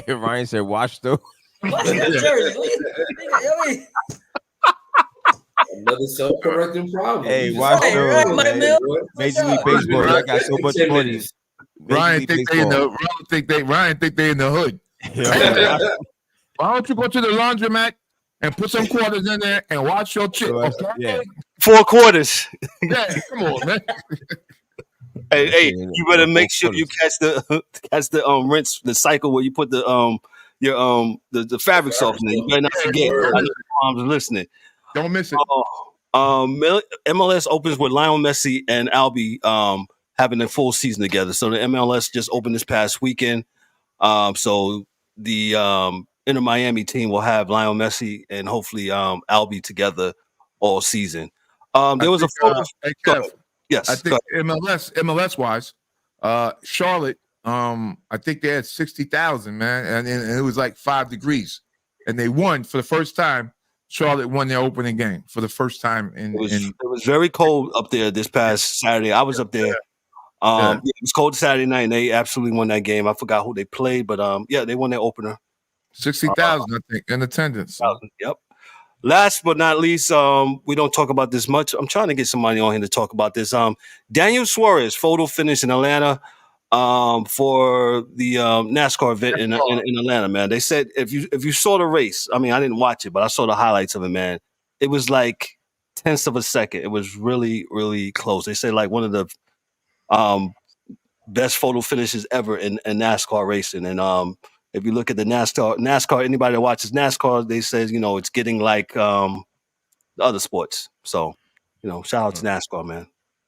Ryan said, "Watch those." Watch that jersey. Another self-correcting problem. Hey, watch those. Major League Baseball. I got so much money. Ryan think they in the hood. Why don't you go to the laundromat and put some quarters in there and watch your chip? Yeah. 4 quarters. Yeah, come on, man. Hey, you better make sure you catch the rinse the cycle where you put the fabric softener. You better not forget. I know mom's listening. Don't miss it. MLS opens with Lionel Messi and Albie having a full season together. So the MLS just opened this past weekend. So the Inter Miami team will have Lionel Messi and hopefully Albie together all season. There was a photo. Yes, I think MLS wise, Charlotte. I think they had 60,000, man, and it was like 5 degrees, and they won for the first time. Charlotte won their opening game for the first time it was very cold up there this past Saturday. I was up there. It was cold Saturday night, and they absolutely won that game. I forgot who they played, but they won their opener. 60,000, I think, in attendance. Yep. Last but not least, we don't talk about this much. I'm trying to get somebody on here to talk about this. Daniel Suarez photo finish in Atlanta for the NASCAR event in Atlanta, man. They said if you saw the race, I mean, I didn't watch it, but I saw the highlights of it, man. It was like tenths of a second. It was really, really close. They say like one of the best photo finishes ever in NASCAR racing. And if you look at the NASCAR, anybody that watches NASCAR, they say, it's getting like the other sports. So, shout out to NASCAR, man.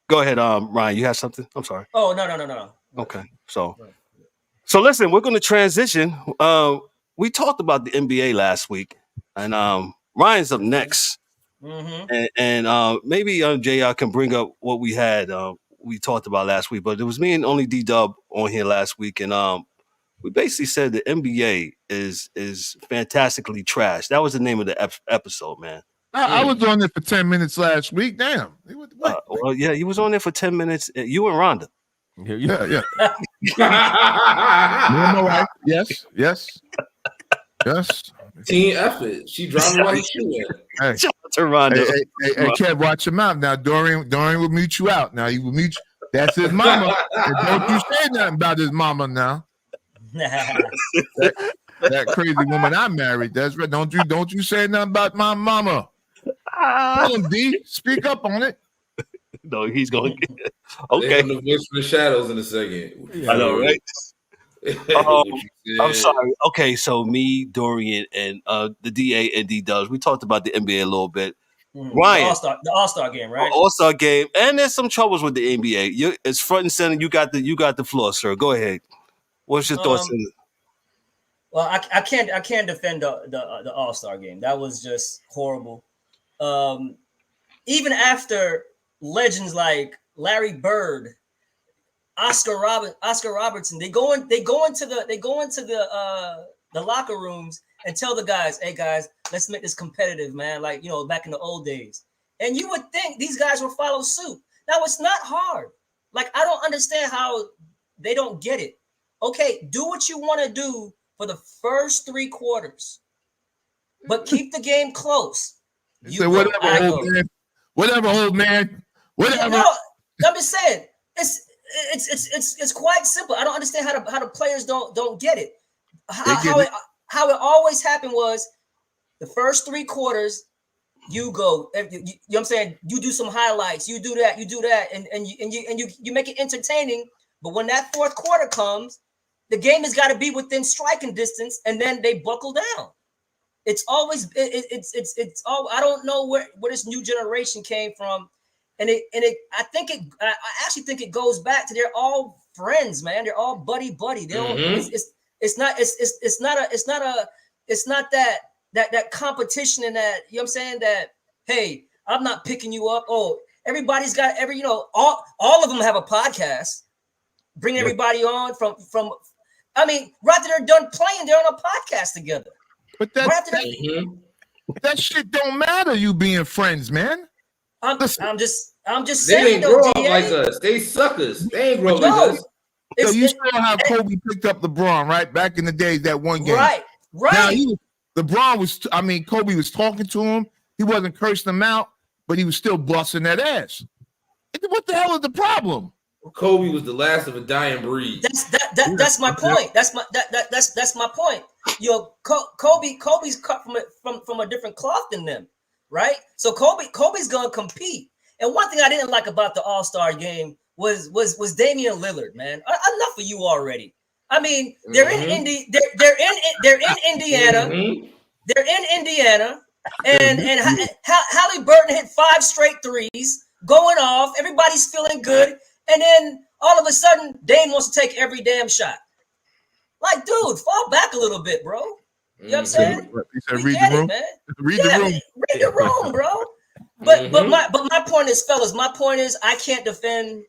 Go ahead, Ryan. You have something? I'm sorry. Oh, no. Okay. So listen, we're going to transition. We talked about the NBA last week, and Ryan's up next. Mm-hmm. And maybe JR can bring up what we had we talked about last week, but it was me and only D-Dub on here last week, and we basically said the NBA is fantastically trash. That was the name of the episode, man. I was on there for 10 minutes last week. Damn. Well, yeah, you was on there for 10 minutes. You and Rhonda. Yeah. My wife. Yes. Team effort. She driving while he's shooting. Hey, shout out to Rhonda. Hey, Kev, watch your mouth. Now, Dorian will mute you out. Now, he will mute you. That's his mama. And don't you say nothing about his mama now. that crazy woman I married. That's right. Don't you say nothing about my mama. Tell him, D. Speak up on it. No, he's going to get it. Okay. The voice from the shadows in a second. I know, right? I'm sorry. Okay, so me, Dorian, and the DA and D-Dubs, we talked about the NBA a little bit. Ryan, the All-Star game, right? All-Star game, and there's some troubles with the NBA. It's front and center. You got the floor, sir. Go ahead. What's your thoughts on it? Well, I can't defend the All-Star game. That was just horrible. Even after legends like Larry Bird, Oscar Robertson, they go into the locker rooms and tell the guys, "Hey guys, let's make this competitive, man." Like, back in the old days. And you would think these guys will follow suit. Now it's not hard. Like, I don't understand how they don't get it. Okay, do what you want to do for the first 3 quarters, but keep the game close. Whatever, old man. Whatever. No, I'm just saying it's quite simple. I don't understand how the players don't get it. how it always happened was the first 3 quarters. You go, you know what I'm saying? You do some highlights, you do that, and you make it entertaining. But when that 4th quarter comes, the game has got to be within striking distance, and then they buckle down. It's always it's all. I don't know where this new generation came from, and I actually think it goes back to they're all friends, man. They're all buddy. They don't. It's not that competition and that, you know what I'm saying, that, hey, I'm not picking you up. Oh, everybody's got all of them have a podcast. Bring everybody on from I mean, right after they're done playing, they're on a podcast together. But that shit don't matter, you being friends, man. I'm just They saying, didn't grow up like us. They suckers. They ain't grow up like us. So you saw how Kobe picked up LeBron, right? Back in the days, that one game. Right. Now Kobe was talking to him. He wasn't cursing him out, but he was still busting that ass. What the hell is the problem? Kobe was the last of a dying breed. That's my point. That's my point. Kobe's cut from a different cloth than them, right? So Kobe's gonna compete. And one thing I didn't like about the All-Star game was Damian Lillard, man. Enough of you already. I mean, they're in Indiana. They're in Indiana, and Halliburton hit 5 straight threes, going off. Everybody's feeling good. And then all of a sudden, Dame wants to take every damn shot. Like, dude, fall back a little bit, bro. You know what I'm saying? He said, read the room. Man. Read the room. Read the room, bro. But my point is, fellas, I can't defend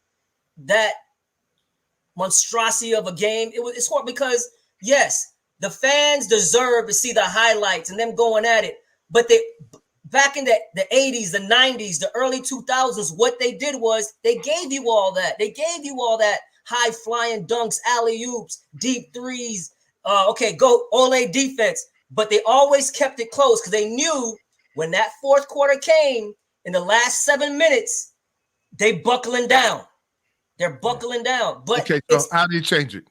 that monstrosity of a game. It's hard because, yes, the fans deserve to see the highlights and them going at it. But back in the 80s, the 90s, the early 2000s, what they did was they gave you all that. They gave you all that high-flying dunks, alley-oops, deep threes. Go Ole defense. But they always kept it close because they knew when that 4th quarter came, in the last 7 minutes, they buckling down. They're buckling down. But okay, so how do you change it?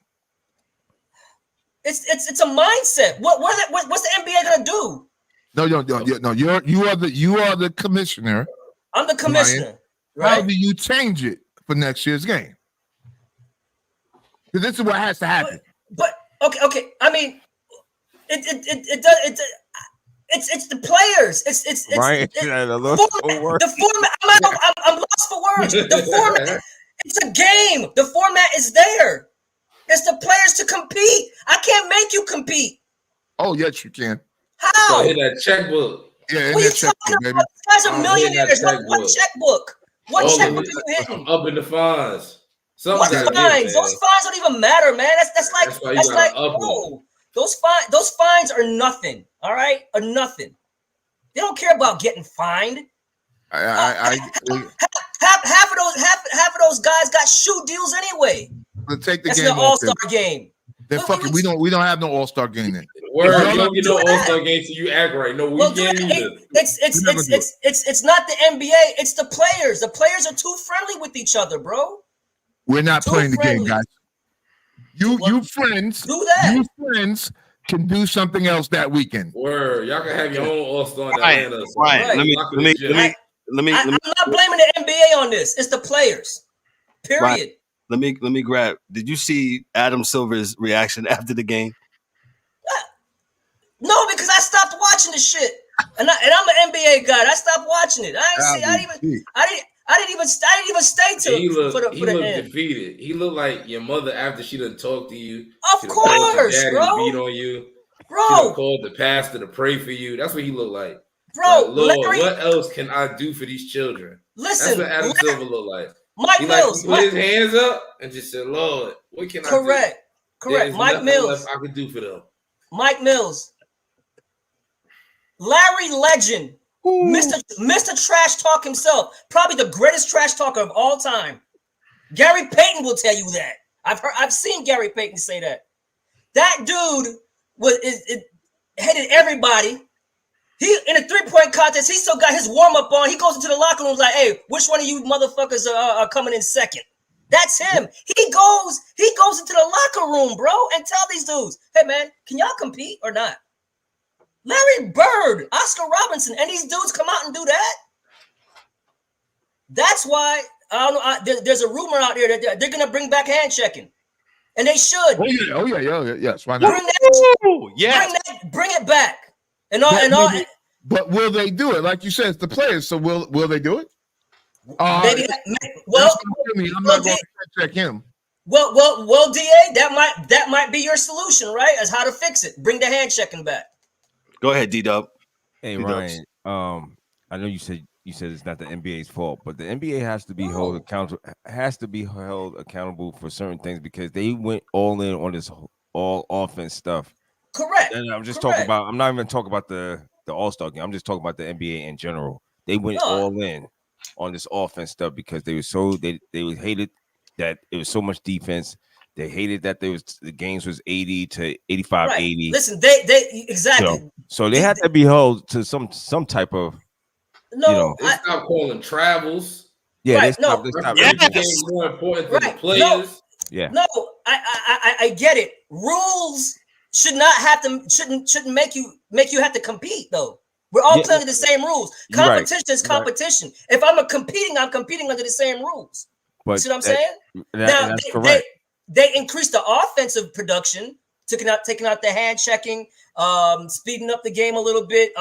It's a mindset. What's the NBA gonna do? No. You are the commissioner. I'm the commissioner. Right? How do you change it for next year's game? Because this is what has to happen. But okay. I mean, it does. It's the players. It's right. The format. I'm lost for words. The format. It's a game. The format is there. It's the players to compete. I can't make you compete. Oh, yes, you can. How? So in that checkbook. Yeah, what are you talking about? These guys are millionaires. What checkbook? What checkbook are you hitting? Up in the fines. What fines? Those fines don't even matter, man. That's like oh, those fines are nothing. All right, are nothing. They don't care about getting fined. Half of those guys got shoe deals anyway. Let's take the That's game. That's an all-star game. Then fucking we don't have no all-star game then. Word, you don't get no all-star game till you act right. No, we can't either. It's not the NBA, it's the players. The players are too friendly with each other, bro. We're not playing the game, guys. You friends do that. You friends can do something else that weekend. Word, y'all can have your own all-star in Atlanta. Right. Let me. I'm not blaming the NBA on this. It's the players. Period. Right. Let me grab. Did you see Adam Silver's reaction after the game? No, because I stopped watching the shit, and I'm an NBA guy. I stopped watching it. I didn't even stay for the end. Defeated. He looked like your mother after she done talked to you. Of course, bro. Beat on you, bro. She called the pastor to pray for you. That's what he looked like. Bro, like, Lord, what else can I do for these children? Listen, that's what Adam Silver looked like. Mike Mills put his hands up and just said, "Lord, what can I do?" Correct. Mike Mills. I could do for them. Mike Mills. Larry Legend. Mr. Trash Talk himself. Probably the greatest trash talker of all time. Gary Payton will tell you that. I've seen Gary Payton say that. That dude headed everybody. He in a 3-point contest, he still got his warm-up on. He goes into the locker room like, hey, which one of you motherfuckers are coming in second? That's him. He goes into the locker room, bro, and tell these dudes, hey man, can y'all compete or not? Larry Bird, Oscar Robertson, and these dudes come out and do that. That's why I don't know. There's a rumor out there that they're gonna bring back hand checking, and they should. Oh yeah. Yes, why not? Bring it back. But will they do it? Like you said, it's the players. So will they do it? Maybe. I'm not going to check him. Well, DA, that might be your solution, right? As how to fix it. Bring the hand checking back. Go ahead, D-Dub. Hey, Ryan. I know you said it's not the NBA's fault, but the NBA has to be held accountable for certain things because they went all in on this all offense stuff. Correct. And I'm just talking about. I'm not even talking about the All-Star game. I'm just talking about the NBA in general. They went all in on this offense stuff because they hated that it was so much defense. They hated that the games was 80 to 85, right. 80. Listen, they exactly. So they had to be held to some type of. They stopped calling travels. Yeah, right, they stopped. It became more important than the players. I get it. Rules should not have to shouldn't make you have to compete though. We're all playing the same rules. Competition is competition. If I'm competing under the same rules. But see what I'm saying? That's correct. They increased the offensive production, taking out the hand checking, speeding up the game a little bit,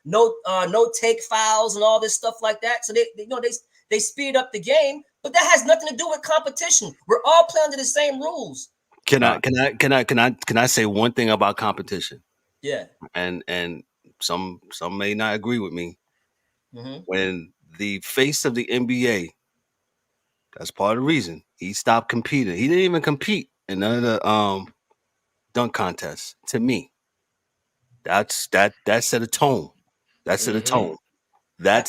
no take fouls and all this stuff like that. So they speed up the game, but that has nothing to do with competition. We're all playing under the same rules. Can I say one thing about competition? Yeah. And some may not agree with me. Mm-hmm. When the face of the NBA, that's part of the reason he stopped competing. He didn't even compete in none of the dunk contests. To me, that set a tone. That set a tone. None of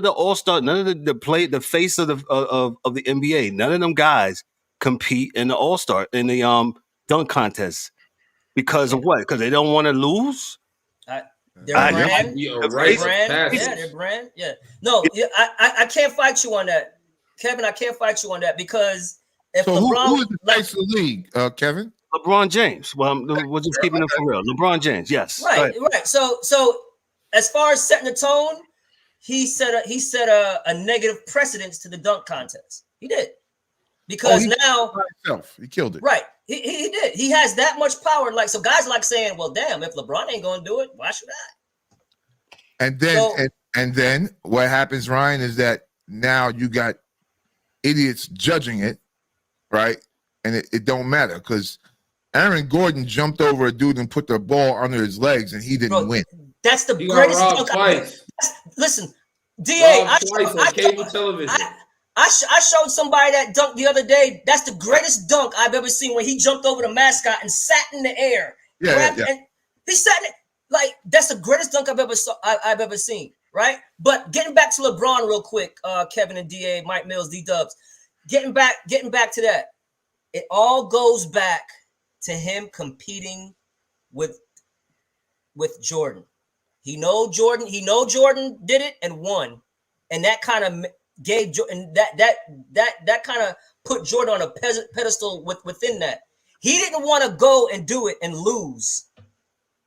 the all-star, none of the face of the NBA, none of them guys compete in the all-star in the dunk contest because of what? Because they don't want to lose. Their brand. Their brand. Yeah. No, I can't fight you on that, Kevin. I can't fight you on that because if LeBron, who is the face of the league, Kevin? LeBron James. Well, we're just keeping it for real. LeBron James. Yes. Right. So as far as setting the tone, he set a negative precedence to the dunk contest. He did because now he killed it. Right. He did. He has that much power. Like so, guys like saying, "Well, damn, if LeBron ain't going to do it, why should I?" And then what happens, Ryan, is that now you got idiots judging it, right? And it don't matter because Aaron Gordon jumped over a dude and put the ball under his legs, and he didn't win. That's the greatest dunk. Listen, DA, cable television. I showed somebody that dunk the other day. That's the greatest dunk I've ever seen when he jumped over the mascot and sat in the air. And he sat in it. Like, that's the greatest dunk I've ever seen, right? But getting back to LeBron real quick, Kevin and DA, Mike Mills, D-Dubs, getting back to that. It all goes back to him competing with Jordan. He know Jordan did it and won. And that kind of gave Jordan that kind of put Jordan on a pedestal within that. He didn't want to go and do it and lose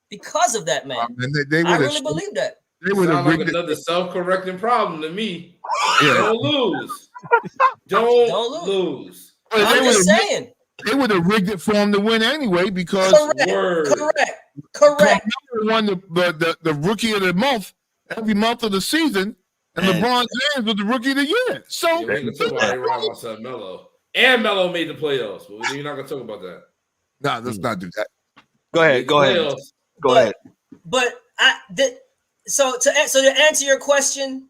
because of that, man. I really believe that. They would have like another self-correcting problem to me. Yeah. Don't lose. Don't lose. I'm just saying. They would have rigged it for him to win anyway because correct. Won the rookie of the month every month of the season. And LeBron James was the rookie of the year. So we're gonna talk about Melo. And Melo made the playoffs, but you're not gonna talk about that. No, let's not do that. Go ahead. But so to answer your question,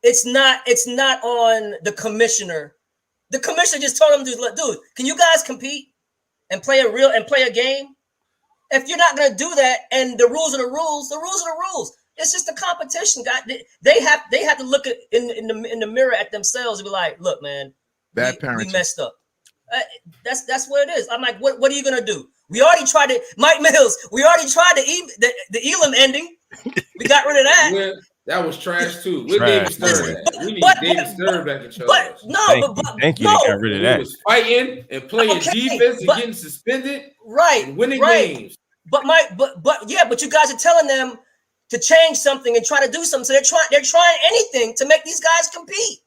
it's not on the commissioner. The commissioner just told him, dude, can you guys compete and play a game? If you're not gonna do that, and the rules are the rules, the rules are the rules. It's just a competition, guy. They have to look in the mirror at themselves and be like, "Look, man, we messed up." That's what it is. I'm like, what are you gonna do? We already tried it, Mike Mills. We already tried the Elam ending. We got rid of that. That was trash too. Where Trash, David Stern at? We need David Stern back in charge. Thank you. They got rid of He that. was fighting and playing defense and getting suspended, and winning games. But you guys are telling them to change something and try to do something. So they're trying anything to make these guys compete.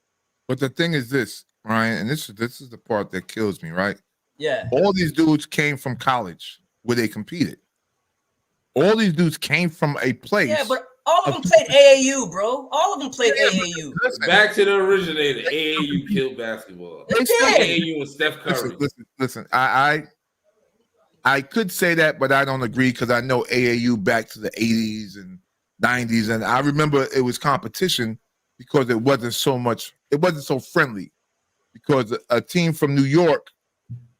But the thing is this, Ryan, and this is the part that kills me, right? Yeah. All these dudes came from college where they competed. All these dudes came from a place. Yeah, but all of them played AAU, bro. All of them played AAU. Back to the originator. AAU killed basketball. AAU and Steph Curry. Listen. I could say that, but I don't agree because I know AAU back to the 80s and 90s, and I remember it was competition because it wasn't so friendly. Because a team from New York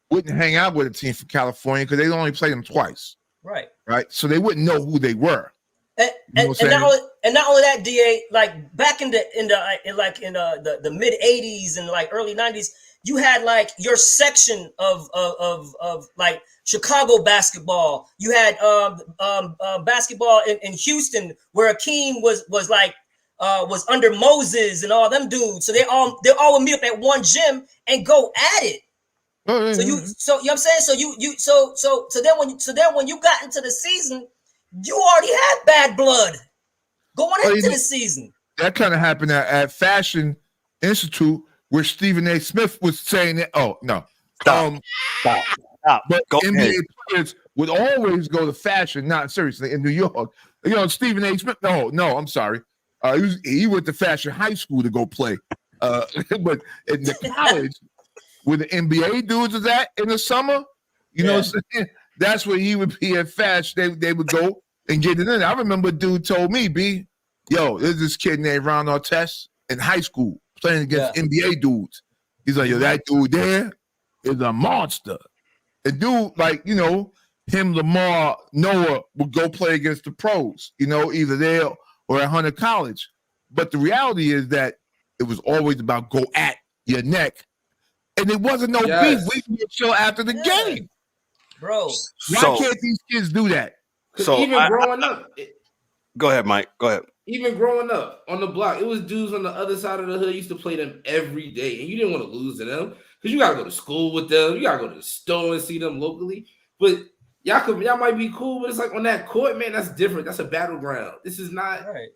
wouldn't hang out with a team from California because they only played them twice. Right. So they wouldn't know who they were. And not only that, DA, like back in the mid 80s and like early 90s, you had like your section of like Chicago basketball. You had basketball in Houston where Akeem was under Moses and all them dudes. So they all would meet up at one gym and go at it. So you know what I'm saying? So then when you got into the season, you already had bad blood going into the season. That kind of happened at Fashion Institute where Stephen A. Smith was saying that. Oh no, stop. But Go NBA ahead. players would always go to Fashion. Not seriously in New York. You know, Stephen A. Smith. No, I'm sorry. He went to Fashion High School to go play. But in the college, where the NBA dudes is at in the summer, you know what I'm saying? That's where he would be at Fashion. They would go and get it in. I remember a dude told me, there's this kid named Ron Artest in high school playing against NBA dudes. He's like, that dude there is a monster. The dude, like, him, Lamar, Noah would go play against the pros, either there or at Hunter College. But the reality is that it was always about go at your neck. And it wasn't no beef. We can get chill after the game. Bro. Why can't these kids do that? So even growing up. Go ahead, Mike. Go ahead. Even growing up on the block, it was dudes on the other side of the hood used to play them every day. And you didn't want to lose to them because you got to go to school with them. You got to go to the store and see them locally. But y'all might be cool, but it's like on that court, man, that's different. That's a battleground. This is not right.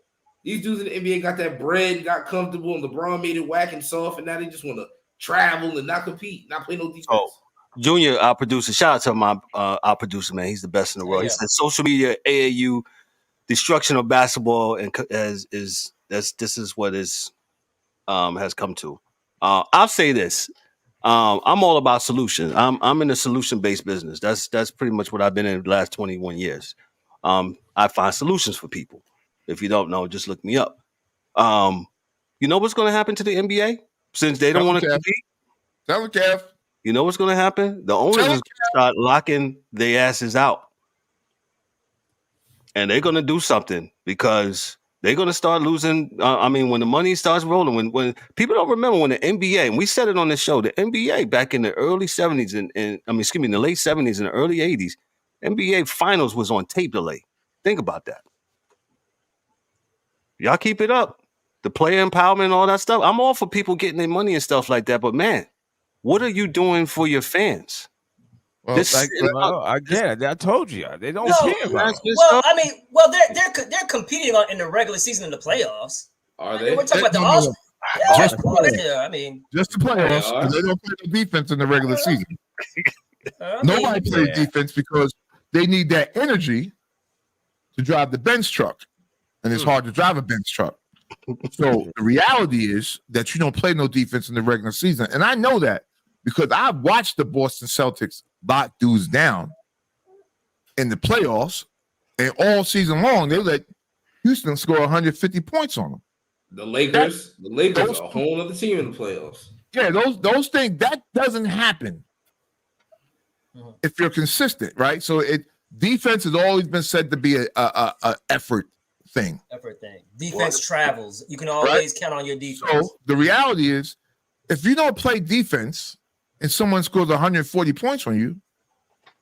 These dudes in the NBA got that bread, got comfortable, and LeBron made it whack and soft, and now they just want to travel and not compete, not play no defense. Oh, Junior, our producer, shout out to our producer, man. He's the best in the world. He said social media, AAU, destruction of basketball, and this is what is has come to. I'll say this. I'm all about solutions. I'm in a solution-based business. That's pretty much what I've been in the last 21 years. I find solutions for people. If you don't know, just look me up. You know what's going to happen to the NBA since they don't want to compete? Tell them, Kev. You know what's going to happen? The owners is going to start locking their asses out. And they're going to do something because they're going to start losing. When the money starts rolling, when people don't remember when the NBA, and we said it on the show, the NBA back in the early 70s in the late 70s and the early 80s, NBA finals was on tape delay. Think about that. Y'all keep it up. The player empowerment and all that stuff. I'm all for people getting their money and stuff like that. But man, what are you doing for your fans? Well, I get it. I told you they don't care about it. They're competing in the regular season and the playoffs. Are they? We're talking about the All-Star. Just the playoffs. They don't play the defense in the regular season. Nobody plays defense because they need that energy to drive the bench truck, and it's hard to drive a bench truck. So the reality is that you don't play no defense in the regular season, and I know that because I've watched the Boston Celtics lock dudes down in the playoffs, and all season long they let Houston score 150 points on them. The Lakers are a whole other team in the playoffs. Yeah, those things that doesn't happen if you're consistent, right? So defense has always been said to be a effort thing. Defense travels. You can always count on your defense. So the reality is, if you don't play defense and someone scores 140 points on you,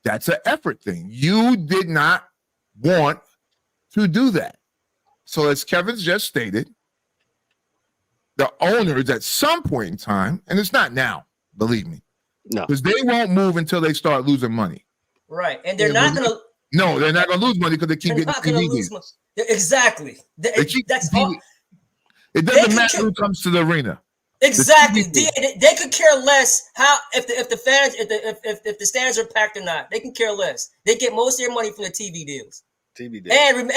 that's an effort thing. You did not want to do that. So as Kevin just stated, the owners at some point in time, and it's not now, believe me, No. because they won't move until they start losing money. Right, and they're not gonna. No, they're not gonna lose money because they keep They're getting not gonna TV lose deals. money. Exactly. They keep That's TV. all. It doesn't matter who comes to the arena. Exactly. They could care less how if the fans if the stands are packed or not. They can care less. They get most of their money from the TV deals. TV deals. And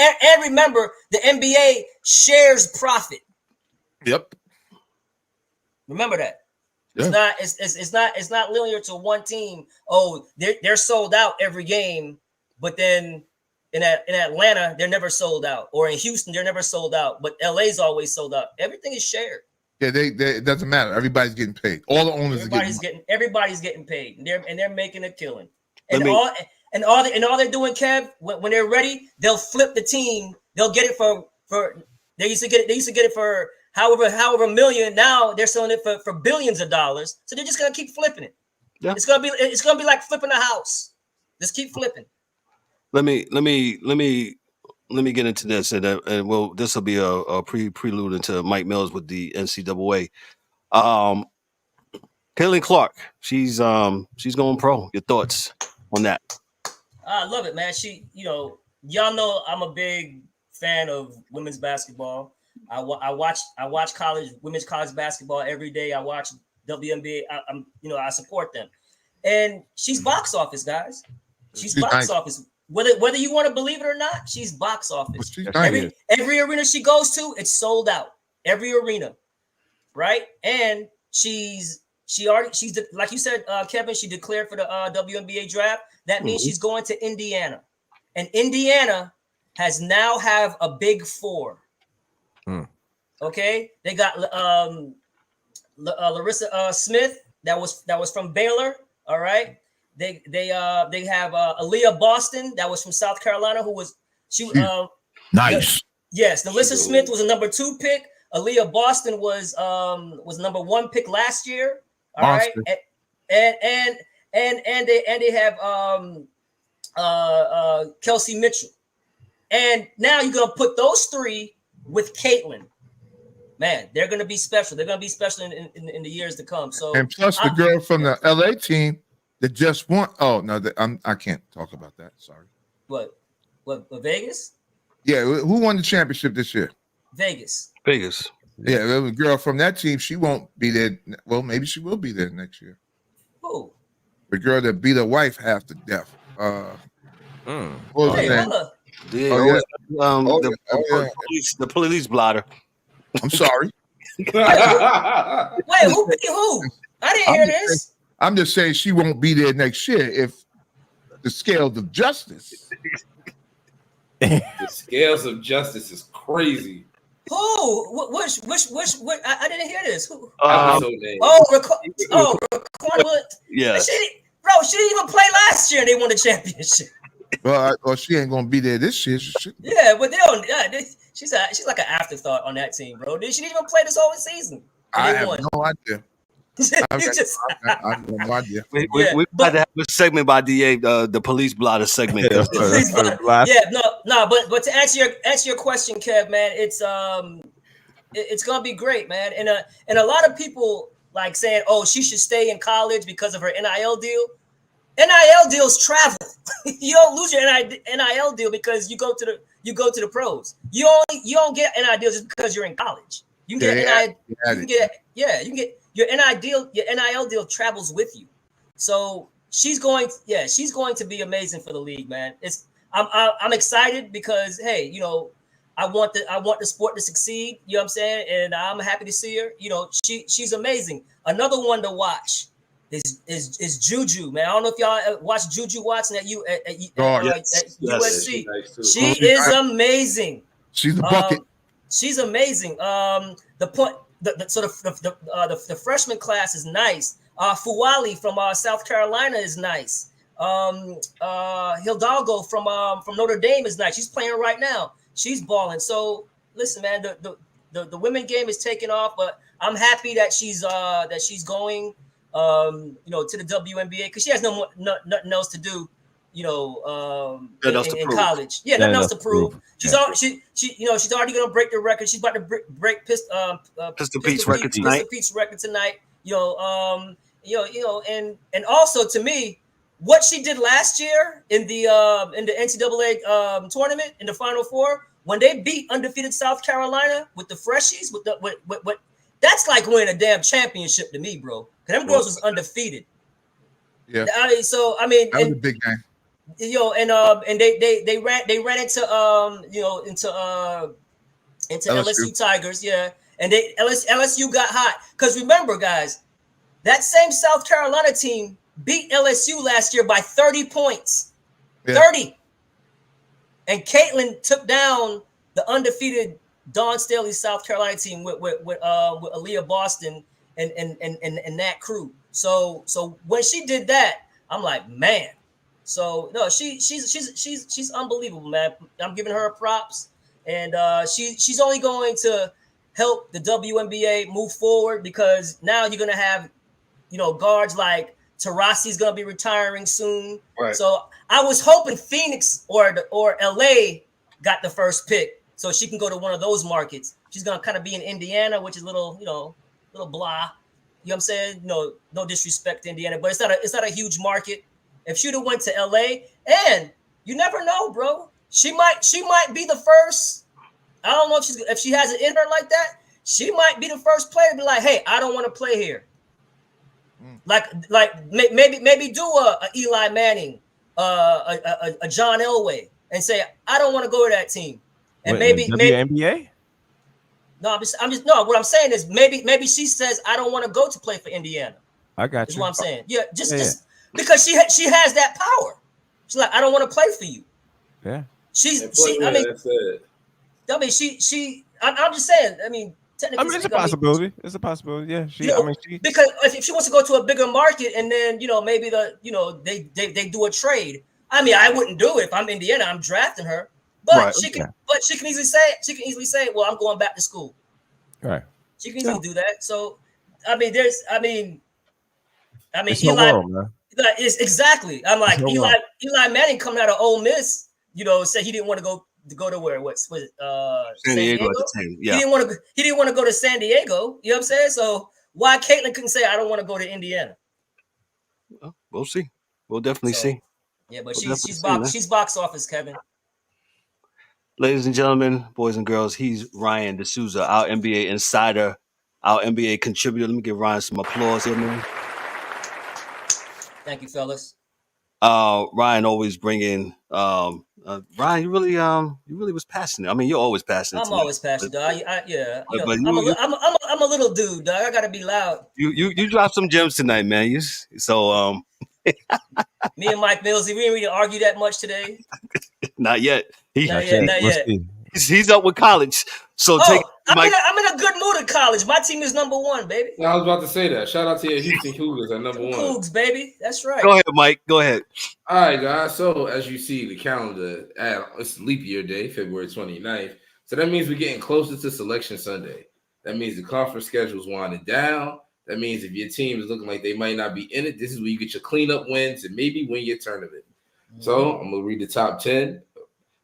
remember, the NBA shares profit. Yep. Remember that. Yeah. It's not linear to one team. Oh, they're sold out every game, but then in Atlanta they're never sold out, or in Houston they're never sold out, but LA's always sold out. Everything is shared. Yeah, it doesn't matter. Everybody's getting paid. All the owners everybody's getting paid, and they're making a killing. Let And all they're doing, Kev, when they're ready, they'll flip the team. They'll get it for they used to get it for however million. Now they're selling it for billions of dollars. So they're just gonna keep flipping it. Yeah. It's gonna be like flipping a house. Just keep flipping. Let me get into this, and this will be a prelude into Mike Mills with the NCAA. Caitlin Clark, she's going pro. Your thoughts on that? I love it, man. Y'all know I'm a big fan of women's basketball. I watch women's college basketball every day. I watch WNBA. I support them, and she's box office, guys. She's box office. Whether you want to believe it or not, she's box office. Every arena she goes to, it's sold out. Every arena, right? And she's like you said, Kevin. She declared for the WNBA draft. That means she's going to Indiana, and Indiana now have a big four. Okay, they got Larissa Smith that was from Baylor. All right. They have Aaliyah Boston that was from South Carolina, nice. Yes, Larissa Smith was a number 2 pick. Aaliyah Boston was number 1 pick last year. All right, and they have Kelsey Mitchell, and now you're gonna put those 3 with Caitlin. Man, they're gonna be special. They're gonna be special in the years to come. So, and plus the girl from the LA team that just won. Oh no, I can't talk about that. Sorry. What Vegas? Yeah, who won the championship this year? Vegas. Yeah, the girl from that team. She won't be there. Well, maybe she will be there next year. Who? The girl that beat her wife half to death. What was her name? The police blotter. I'm sorry. Wait, who? I didn't hear this. I'm just saying she won't be there next year if the scales of justice. The scales of justice is crazy. Who? Which? I didn't hear this. Who? Yeah. She didn't even play last year. And they won the championship. Well, she ain't gonna be there this year. Yeah, but they don't. She's like an afterthought on that team, bro. She didn't even play this whole season. I have no idea. I have no idea. We got to have a segment by DA, the police blotter segment. But to answer your question, Kev, man, it's gonna be great, man. And a lot of people like saying, oh, she should stay in college because of her NIL deal. NIL deals travel. You don't lose your NIL deal because you go to the pros. You don't get NIL deals just because you're in college. You can get your NIL deal travels with you. So she's going to be amazing for the league, man. I'm excited because hey, I want the sport to succeed. You know what I'm saying? And I'm happy to see her. She's amazing. Another one to watch is Juju, man. I don't know if y'all watch Juju Watson at USC. She is amazing. She's a bucket. She's amazing. The freshman class is nice. Fuwali from South Carolina is nice. Hidalgo from Notre Dame is nice. She's playing right now. She's balling. So listen, man, the women game is taking off, but I'm happy that she's going to the WNBA because she has nothing else to do in college. Yeah, nothing else to prove. She's she's already gonna break the record. She's about to break Pistol Pete's record tonight. And also to me, what she did last year in the NCAA tournament in the Final Four when they beat undefeated South Carolina with the freshies with that's like winning a damn championship to me, bro. Because them girls was undefeated. Yeah. That was a big game. And they ran into LSU Tigers, yeah. And LSU got hot. Because remember, guys, that same South Carolina team beat LSU last year by 30 points. Yeah. 30. And Caitlin took down the undefeated Dawn Staley South Carolina team with Aaliyah Boston and that crew. So when she did that, I'm like, man. So no, she's unbelievable, man. I'm giving her props, and she's only going to help the WNBA move forward because now you're gonna have guards like Taurasi's gonna be retiring soon. Right. So I was hoping Phoenix or LA got the first pick so she can go to one of those markets. She's gonna kind of be in Indiana, which is little blah. You know what I'm saying? No disrespect to Indiana, but it's not a huge market. If she'd have went to LA, and you never know, bro. She might be the first. I don't know if she has it in her like that. She might be the first player to be like, hey, I don't want to play here. Like maybe do a Eli Manning, a John Elway, and say I don't want to go to that team. And maybe WNBA. No, I'm just no. What I'm saying is maybe she says I don't want to go to play for Indiana. I got you. Is what I'm saying. Yeah, just because she has that power. She's like I don't want to play for you. Yeah. I'm just saying. I mean, technically, it's a possibility. It's a possibility. Yeah. Because if she wants to go to a bigger market and then maybe they do a trade. I mean, I wouldn't do it if I'm Indiana. I'm drafting her. But she can easily say, well, I'm going back to school. Right. She can easily do that. So, Eli, world, man. Exactly. I'm like Eli Manning coming out of Ole Miss, said he didn't want to go to where San Diego. Yeah. He didn't want to go to San Diego. You know what I'm saying? So why Caitlin couldn't say I don't want to go to Indiana? Well, we'll see. We'll definitely see. Yeah, but she's box office, Kevin. Ladies and gentlemen, boys and girls, he's Ryan D'Souza, our NBA insider, our NBA contributor. Let me give Ryan some applause here, man. Thank you, fellas. Ryan always bringing. Ryan, you really was passionate. I mean, you're always passionate. I'm always passionate, dog. I'm a little dude, dog. I gotta be loud. You dropped some gems tonight, man. Me and Mike Mills, we didn't really argue that much today. Not yet. Not yet. He's up with college. So I'm in a good mood at college. My team is number 1, baby. I was about to say that. Shout out to your Houston Cougars at number 1. Cougs, baby. That's right. Go ahead, Mike. Go ahead. All right, guys. So as you see the calendar, it's leap year day, February 29th. So that means we're getting closer to Selection Sunday. That means the conference schedule is winding down. That means if your team is looking like they might not be in it, this is where you get your cleanup wins and maybe win your tournament. So I'm going to read the top 10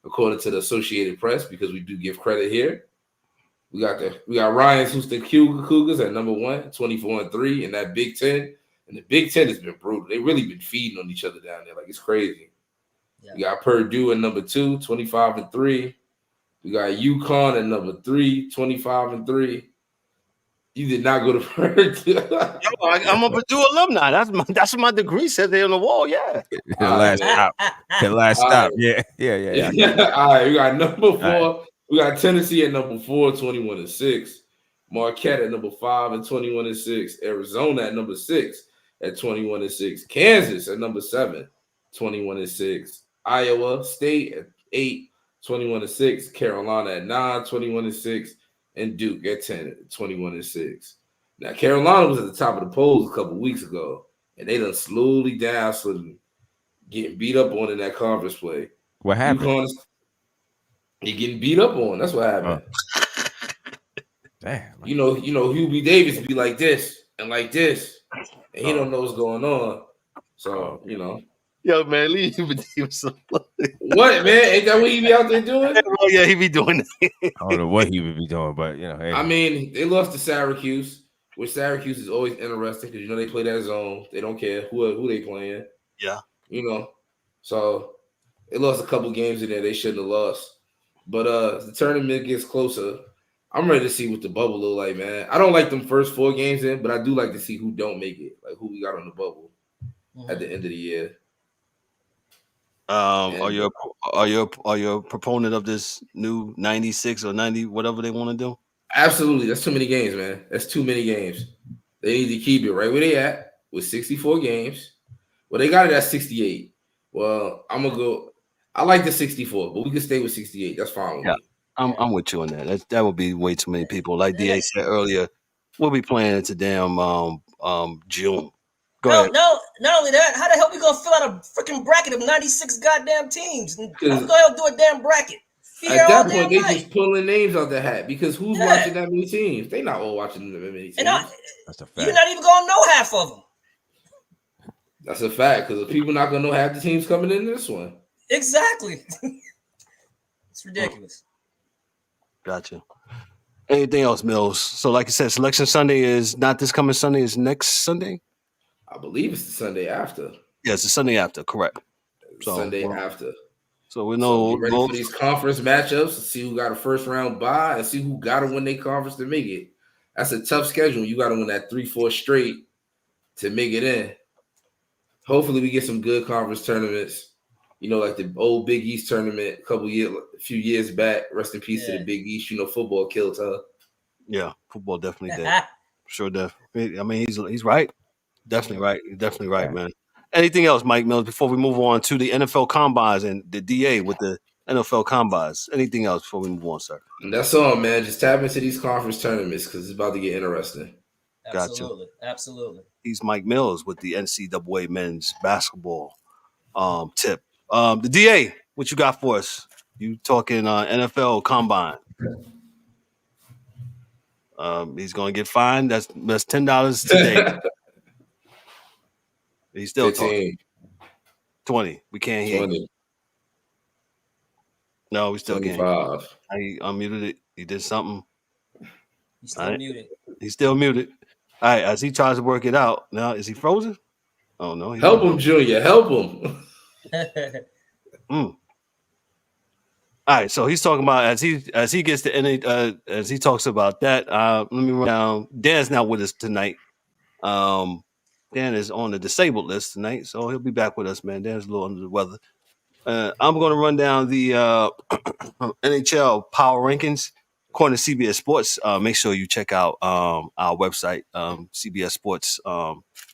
according to the Associated Press because we do give credit here. We got Ryan's Houston Cougars at number 1, 24-3 in that Big Ten. And the Big Ten has been brutal. They've really been feeding on each other down there. Like, it's crazy. Yeah. We got Purdue at number 2, 25-3. We got UConn at number 3, 25-3. You did not go to Purdue. I'm a Purdue alumni. That's what my degree says there on the wall. Yeah. The last stop. Yeah. All right. We got number 4. Right. We got Tennessee at number 4, 21-6. Marquette at number 5 and 21-6. Arizona at number 6 at 21-6. Kansas at number 7, 21-6. Iowa State at 8, 21-6. Carolina at 9, 21-6. And Duke at 10, 21-6. Now, Carolina was at the top of the polls a couple weeks ago, and they done slowly down, getting beat up on in that conference play. What happened? You're getting beat up on. That's what happened. Damn. You know, Hubie Davis be like this and like this, and he don't know what's going on. So, Yo, man, Lee was so funny. What, man? Ain't that what he be out there doing? Oh, yeah, he be doing that. I don't know what he would be doing, but hey. I mean, they lost to Syracuse, which Syracuse is always interesting because they play that zone. They don't care who they playing. Yeah. So they lost a couple games in there they shouldn't have lost. But the tournament gets closer. I'm ready to see what the bubble look like, man. I don't like them first 4 games in, but I do like to see who don't make it, like who we got on the bubble at the end of the year. Are you a proponent of this new 96 or 90, whatever they want to do? Absolutely. That's too many games, man. That's too many games. They need to keep it right where they at with 64 games. Well, they got it at 68. Well, I'm going to go. I like the 64, but we can stay with 68. That's fine with me. I'm with you on that. That would be way too many people. Like DA said earlier, we'll be playing into damn June. Go ahead. No, not only that, how the hell we gonna fill out a freaking bracket of 96 goddamn teams? Who's gonna do a damn bracket? At that point, they just pulling names out the hat because who's watching that many teams? They not all watching that many teams. That's a fact. You're not even gonna know half of them. That's a fact because the people not gonna know half the teams coming in this one. Exactly. It's ridiculous. Gotcha. Anything else, Mills? So, like I said, Selection Sunday is not this coming Sunday; is next Sunday. I believe it's the Sunday after. Yeah, it's the Sunday after. Correct. Sunday after. So we know. Be ready for these conference matchups to see who got a first round bye and see who got to win their conference to make it. That's a tough schedule. You got to win that 3-4 straight to make it in. Hopefully, we get some good conference tournaments. Like the old Big East tournament a few years back. Rest in peace to the Big East. Football killed her. Yeah, football definitely did. Sure, definitely. I mean, he's right. Definitely right. You're definitely right, man. Anything else, Mike Mills, before we move on to the NFL Combines and the DA with the NFL Combines? Anything else before we move on, sir? And that's all, man. Just tap into these conference tournaments because it's about to get interesting. Absolutely. Gotcha. Absolutely. He's Mike Mills with the NCAA men's basketball tip. The DA, what you got for us? You talking NFL Combine. He's going to get fined. That's $10 today. He's still 15. talking. 20. We can't hear 20. you. No, we still 25. can't. I unmuted it. He did something. He's still muted. He's still muted. All right, as he tries to work it out. Now, is he frozen? Oh, no. Help him, Junior. Help him. All right, so he's talking about as he gets to as he talks about that. Let me run down. Dan's not with us tonight. Dan is on the disabled list tonight, so he'll be back with us, man. Dan's a little under the weather. I'm going to run down the NHL Power Rankings according to CBS Sports. Make sure you check out our website. CBS Sports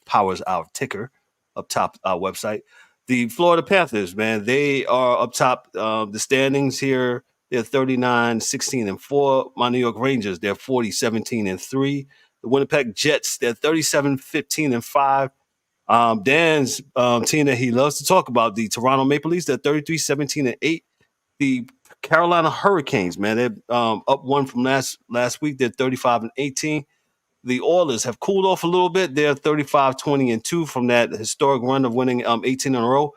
powers our ticker up top our website. The Florida Panthers, man, they are up top the standings here. They're 39-16-4. My New York Rangers, they're 40-17-3. The Winnipeg Jets, they're 37-15-5. Dan's team that he loves to talk about, the Toronto Maple Leafs, they're 33-17-8. The Carolina Hurricanes, man, they're up one from last week. They're 35-18. The Oilers have cooled off a little bit. They're 35-20-2 from that historic run of winning 18 in a row.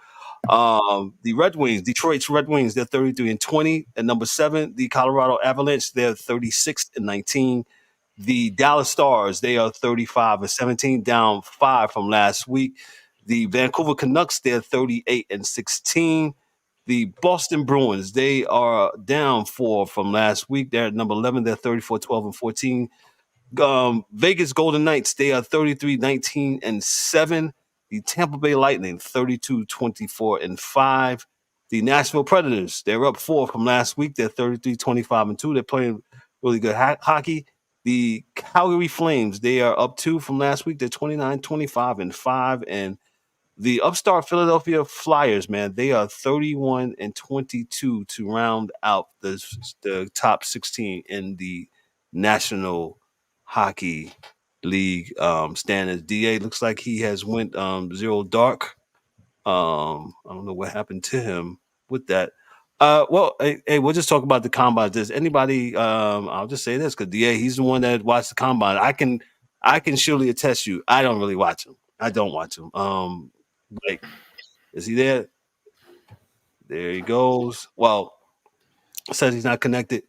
The Red Wings, Detroit's Red Wings, they're 33-20. At number 7, the Colorado Avalanche, they're 36-19. The Dallas Stars, they are 35-17, down 5 from last week. The Vancouver Canucks, they're 38-16. The Boston Bruins, they are down 4 from last week. They're at number 11. They're 34-12-14. Vegas Golden Knights, they are 33-19-7. The Tampa Bay Lightning, 32-24-5. The Nashville Predators, they're up 4 from last week. They're 33-25-2. They're playing really good hockey. The Calgary Flames, they are up 2 from last week. They're 29-25-5. And the upstart Philadelphia Flyers, man, they are 31-22 to round out the top 16 in the National Hockey League standards. DA looks like he has went zero dark. I don't know what happened to him with that. Well, hey, we'll just talk about the combines. Does anybody? I'll just say this because DA, he's the one that watched the combine. I can surely attest you. I don't really watch him. I don't watch him. Like Is he there? There he goes. Well, says he's not connected.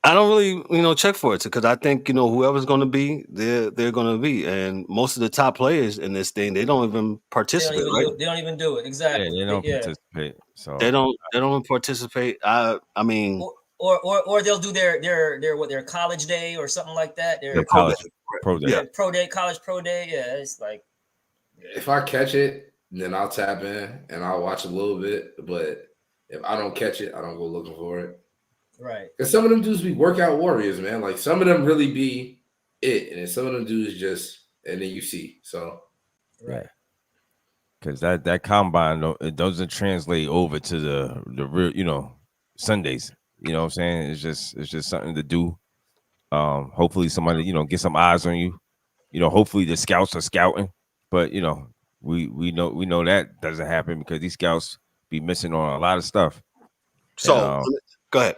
I don't really, check for it because I think whoever's going to be, they're going to be, and most of the top players in this thing, they don't even participate, right? They don't even do it. Yeah, Exactly. they don't participate. So They don't participate. I mean, Or they'll do their college day or something like that. the Their college pro day. Yeah. pro day, college pro day. Yeah, it's like If I catch it, then I'll tap in and I'll watch a little bit. But if I don't catch it, I don't go looking for it. right. Because some of them dudes be workout warriors, man. Like some of them really be it, and then some of them dudes just and then you see. So Right. Because that combine, it doesn't translate over to the real, Sundays. You know what I'm saying? It's just something to do. Hopefully somebody, get some eyes on you. Hopefully the scouts are scouting. But we know that doesn't happen because these scouts be missing on a lot of stuff. so And, go ahead.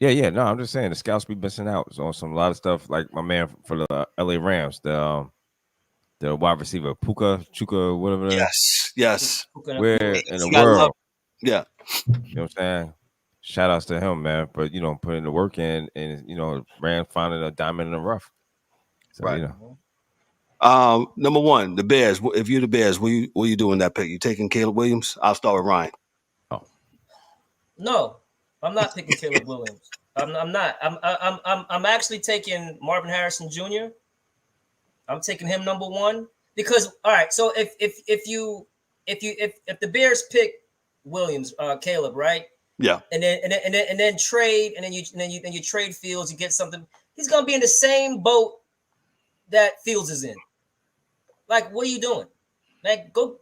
yeah. No, I'm just saying the scouts be missing out on a lot of stuff. Like my man for the LA Rams, the wide receiver Chuka, whatever. Yes. Where in the You gotta world? love- Yeah. You know what I'm saying? Shout outs to him, man. But putting the work in and Rams finding a diamond in the rough. So Right. Number one, the Bears. If you're the Bears, what you doing that pick? You taking Caleb Williams? I'll start with Ryan. No, I'm not picking Caleb Williams. I'm not. I'm actually taking Marvin Harrison Jr. I'm taking him number one because all right. So if the Bears pick Williams, Caleb, right? Yeah. And then trade, and then you trade Fields, you get something. He's gonna be in the same boat that Fields is in. Like, what are you doing? Like, go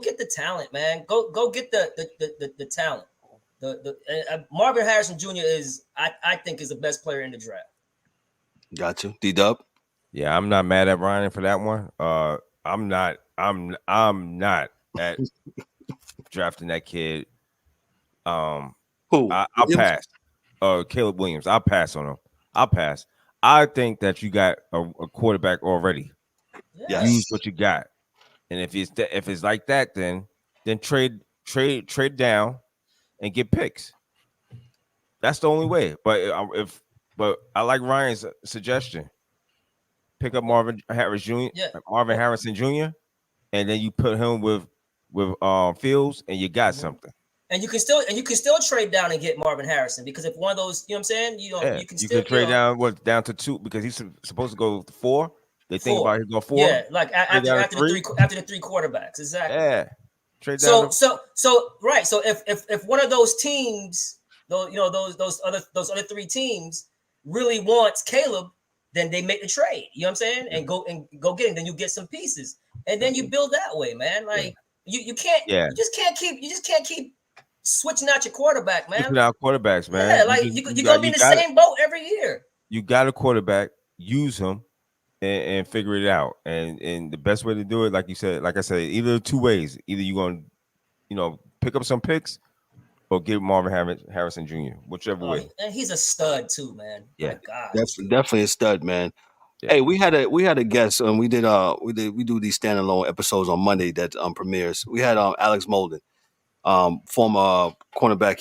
get the talent, man. Go get the talent. Marvin Harrison Jr. is I think is the best player in the draft. Gotcha. D-Dub. Yeah, I'm not mad at Ryan for that one. I'm not at drafting that kid. Who? I'll pass. Caleb Williams. I'll pass on him. I'll pass. I think that you got a quarterback already. Yes. Use what you got, and if it's like that, then trade down and get picks. That's the only way. But I like Ryan's suggestion. Pick up Marvin Harrison Jr. and then you put him with Fields, and you got something. And you can still trade down and get Marvin Harrison because if one of those, you know what I'm saying, you can still trade down to 2 because he's supposed to go 4. They think about him go 4. Yeah, like after the three quarterbacks, exactly. Yeah, trade down. So right. So if one of those teams, those other 3 teams really wants Caleb, then they make the trade. You know what I'm saying? And go get him. Then you get some pieces, and then you build that way, man. Like you can't. Yeah. You just can't keep switching out your quarterback, man. Switching out quarterbacks, man. Yeah, like you're gonna be in the same boat every year. You got a quarterback. Use him. And figure it out. And the best way to do it, like I said, either 2 ways. Either you're going to, pick up some picks or get Marvin Harrison Jr., whichever way. And he's a stud too, man. Yeah. My God. Definitely a stud, man. Yeah. Hey, we had a guest, and we do these standalone episodes on Monday that premieres. We had Alex Molden, former cornerback.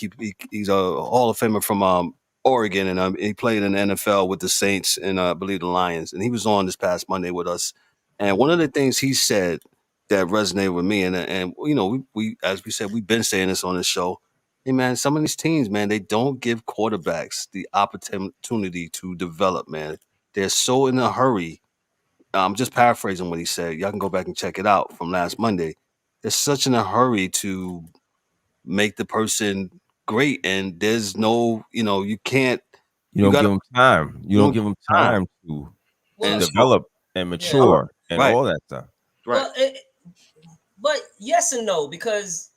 He's a Hall of Famer from Oregon, and he played in the NFL with the Saints and I believe the Lions. And he was on this past Monday with us. And one of the things he said that resonated with me, and we as we said, we've been saying this on this show. Hey man, some of these teams, man, they don't give quarterbacks the opportunity to develop, man. They're so in a hurry. I'm just paraphrasing what he said. Y'all can go back and check it out from last Monday. They're such in a hurry to make the person great, and there's no, you can't. You don't give them time. You don't give them time to develop and mature and all that stuff. Right. Well, but yes and no, because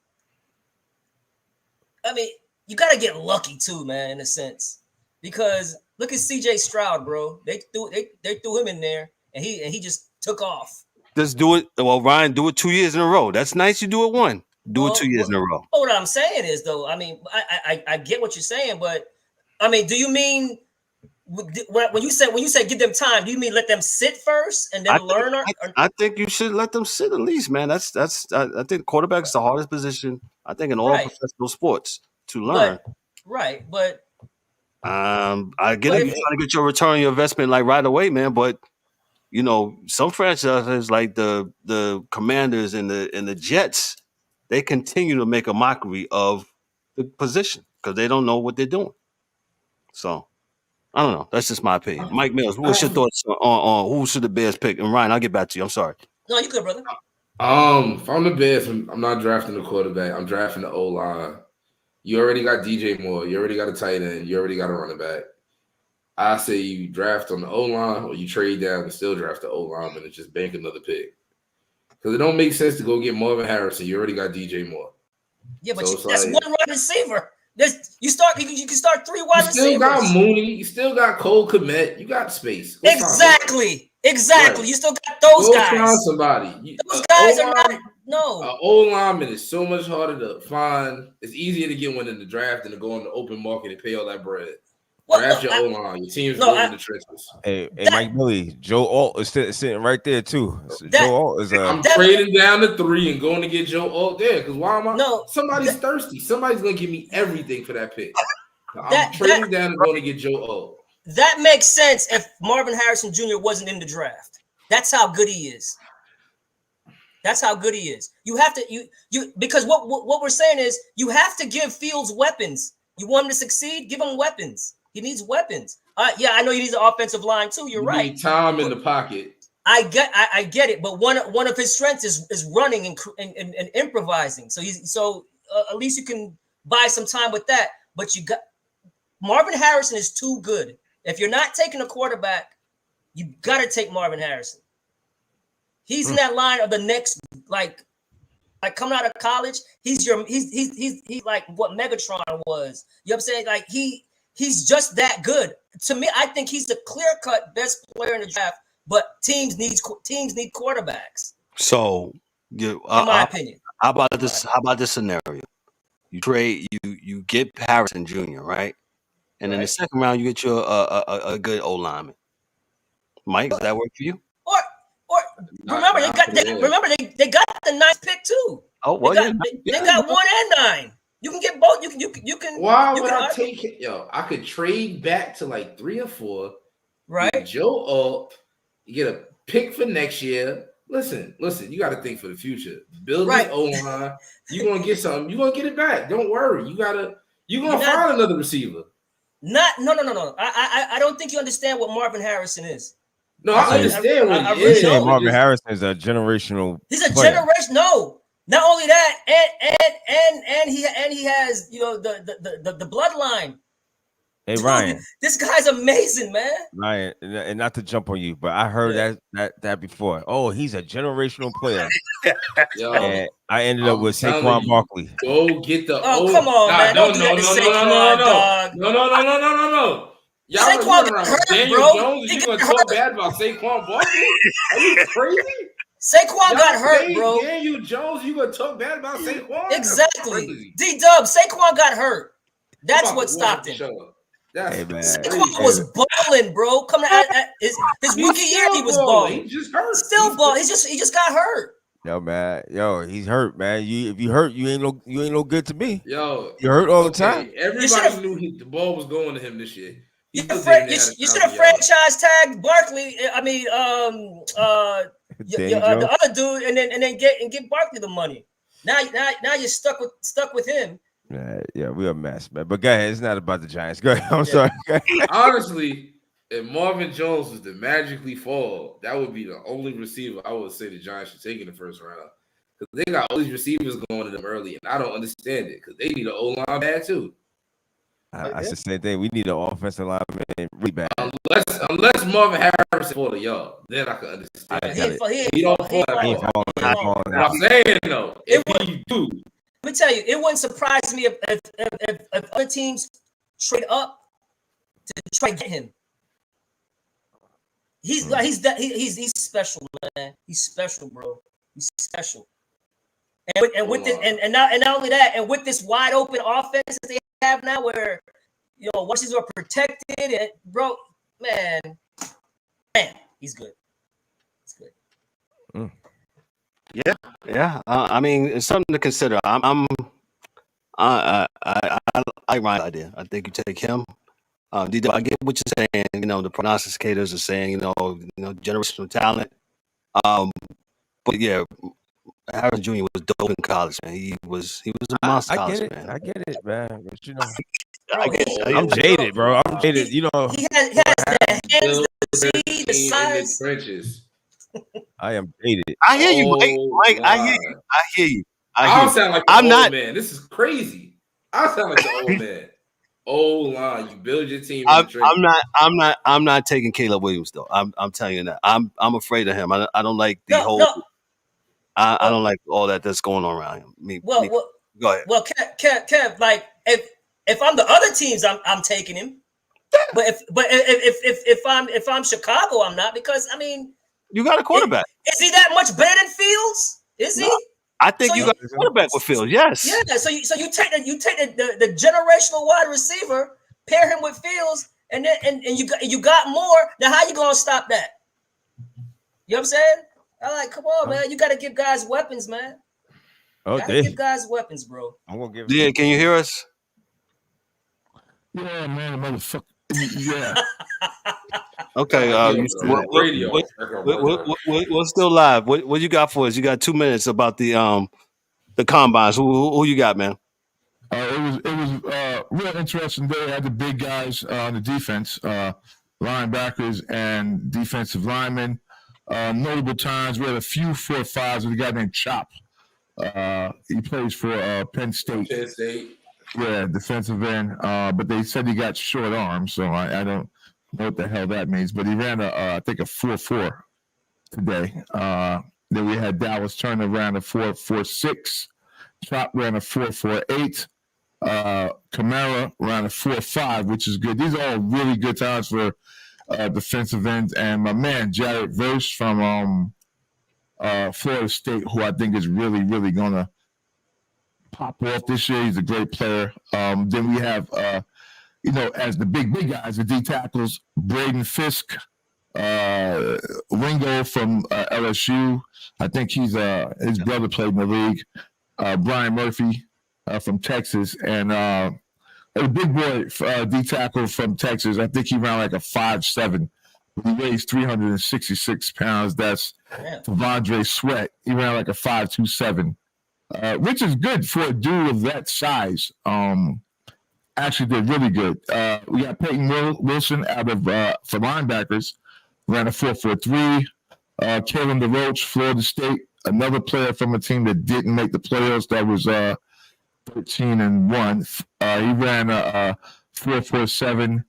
I mean, you got to get lucky too, man, in a sense. Because look at CJ Stroud, bro. They threw him in there, and he just took off. Just do it. Well, Ryan, do it 2 years in a row. That's nice. You do it one. Do it 2 years in a row. What I'm saying is, though, I mean, I get what you're saying, but I mean, do you mean When you say give them time, do you mean let them sit first and then learn? I think you should let them sit at least, man. I think quarterback is the hardest position, I think, in all professional sports to learn. But I get it. You're trying to get your return on your investment like right away, man. But some franchises like the Commanders and the Jets, they continue to make a mockery of the position because they don't know what they're doing. So I don't know. That's just my opinion. Mike Mills, what's your thoughts on who should the Bears pick? And Ryan, I'll get back to you. I'm sorry. No, you good, brother. If I'm the Bears, I'm not drafting the quarterback. I'm drafting the O-line. You already got DJ Moore. You already got a tight end. You already got a running back. I say you draft on the O-line or you trade down and still draft the O-line and just bank another pick. Because it don't make sense to go get Marvin Harrison. You already got DJ Moore. Yeah, but that's one wide receiver. You can start 3 wide receivers. You still got Mooney. You still got Cole Kmet. You got space. Exactly. Right. You still got those guys. Find somebody. Those guys are not. No. An O-lineman is so much harder to find. It's easier to get one in the draft than to go on the open market and pay all that bread. Draft your O-line. Your team's in the trenches. Hey, Mike Billy, Joe Alt is sitting right there too. Joe Alt is. I'm trading down to 3 and going to get Joe Alt there because why am I? No, somebody's thirsty. Somebody's gonna give me everything for that pick. I'm trading down and going to get Joe Alt. That makes sense if Marvin Harrison Jr. wasn't in the draft. That's how good he is. You have to because what we're saying is you have to give Fields weapons. You want him to succeed? Give him weapons. He needs weapons. I know he needs an offensive line too. You're right. Need time in the pocket. I get it, but one of his strengths is running and improvising. So at least you can buy some time with that. But you got Marvin Harrison is too good. If you're not taking a quarterback, you got to take Marvin Harrison. He's in that line of the next like coming out of college. He's like what Megatron was. You know what I'm saying? Like he's just that good. To me, I think he's the clear-cut best player in the draft, but teams need quarterbacks. So, in my opinion. How about this scenario? You trade, you get Harrison Jr., right? And in the second round, you get you a good O-lineman. Mike, does that work for you? Or remember they got the 9th pick too. Oh well, they got 1 and 9. You can get both. You can. Why would I take it? I could trade back to like 3 or 4. Right. Get Joe up. You get a pick for next year. Listen. You got to think for the future. Build this O-line. You're gonna get something. You're gonna get it back. Don't worry. You're gonna find another receiver. No. I don't think you understand what Marvin Harrison is. No, I understand what he is. Marvin Harrison is a generational. He's a generation. No, not only that, and he has the bloodline. Hey, Dude, Ryan, this guy's amazing, man. Ryan, and not to jump on you, but I heard that before. Oh, he's a generational player. And I ended up with Saquon Barkley. Go get the. Come on, man! Don't do that to Saquon, dog. No. Y'all Saquon got hurt, Daniel bro. Jones, you gonna talk bad about Saquon Barkley? Are you crazy? Saquon got hurt, bro. Daniel Jones, you gonna talk bad about Saquon? Exactly. D-Dub, Saquon got hurt. That's what stopped him. Saquon was balling, bro. Coming out his rookie year, he was balling. He just hurt. Still balling. He just got hurt. Yo, man. He's hurt, man. If you hurt, you ain't no good to me. Yo, you hurt all the time. Everybody knew the ball was going to him this year. You should have franchise tagged Barkley. I mean, the other dude, and then get Barkley the money. Now you're stuck with him. Yeah, we're a mess, man. But go ahead. It's not about the Giants. Go ahead. I'm sorry. Honestly, if Marvin Jones was to magically fall, that would be the only receiver I would say the Giants should take in the first round. Because they got all these receivers going to them early, and I don't understand it because they need an O-line bad too. I said the same thing. We need an offensive lineman really bad. Unless Marvin Harrison fall to y'all, then I can understand. He don't fall. I'm saying though, if he do, let me tell you, it wouldn't surprise me if other teams trade up to try to get him. He's special, man. He's special, bro. He's special. And with this, and not only that, and with this wide open offense that they have now, where wide receivers are protected, and bro, man, he's good. He's good. Yeah. I mean, it's something to consider. I like my idea. I think you take him. D-Dub, I get what you're saying. You know, the prognosticators are saying, you know, generational talent. But yeah, Harris Jr. was dope in college, man. He was a monster college, man. I get it, man. But you know, I get it. I'm jaded, bro. I'm jaded. You know, He has the hands, the speed, the size. Trenches. I am jaded. I hear you, Mike. I hear you. I don't sound like the old man. This is crazy. I sound like the old man. Old line. You build your team. I'm not taking Caleb Williams though. I'm telling you that. I'm afraid of him. I don't like the whole. No. I don't like all that's going on around him. Well, go ahead. Well, Kev, like if I'm the other teams, I'm taking him. But if I'm Chicago, I'm not, because I mean, you got a quarterback. Is he that much better than Fields? Is he? I think you got a quarterback with Fields. Yes. Yeah. So you take the generational wide receiver, pair him with Fields, and you got more. Now how you gonna stop that? You know what I'm saying? I'm like, come on, man. You got to give guys weapons, man. Give guys weapons, bro. I'm gonna give. Yeah, can you hear us? Yeah, man, motherfucker. Yeah. Okay. We're still live. What you got for us? You got 2 minutes about the combines. Who you got, man? It was real interesting day. I had the big guys on the defense, linebackers and defensive linemen. Notable times, we had a few 4-5s with a guy named Chop. He plays for Penn State. Yeah, defensive end. But they said he got short arms, so I don't know what the hell that means. But he ran I think a 4.4 today. Then we had Dallas Turner ran a 4.46. Chop ran a 4.48. Kamara ran a 4.5, which is good. These are all really good times for defensive ends. And my man Jared Verse from Florida State, who I think is really, really gonna pop off this year. He's a great player. Then we have as the big guys, the D tackles, Braden Fisk, Wingo from LSU. I think his brother played in the league. Brian Murphy from Texas, and a big boy D tackle from Texas. I think he ran like a 5.7. He weighs 366 pounds. That's Tavondre Sweat. He ran like a 5.27, which is good for a dude of that size. Actually did really good. We got Peyton Wilson out of for linebackers, ran a 4.43. Kalen DeRoche, Florida State, another player from a team that didn't make the playoffs. That was 13-1. He ran a 4.47.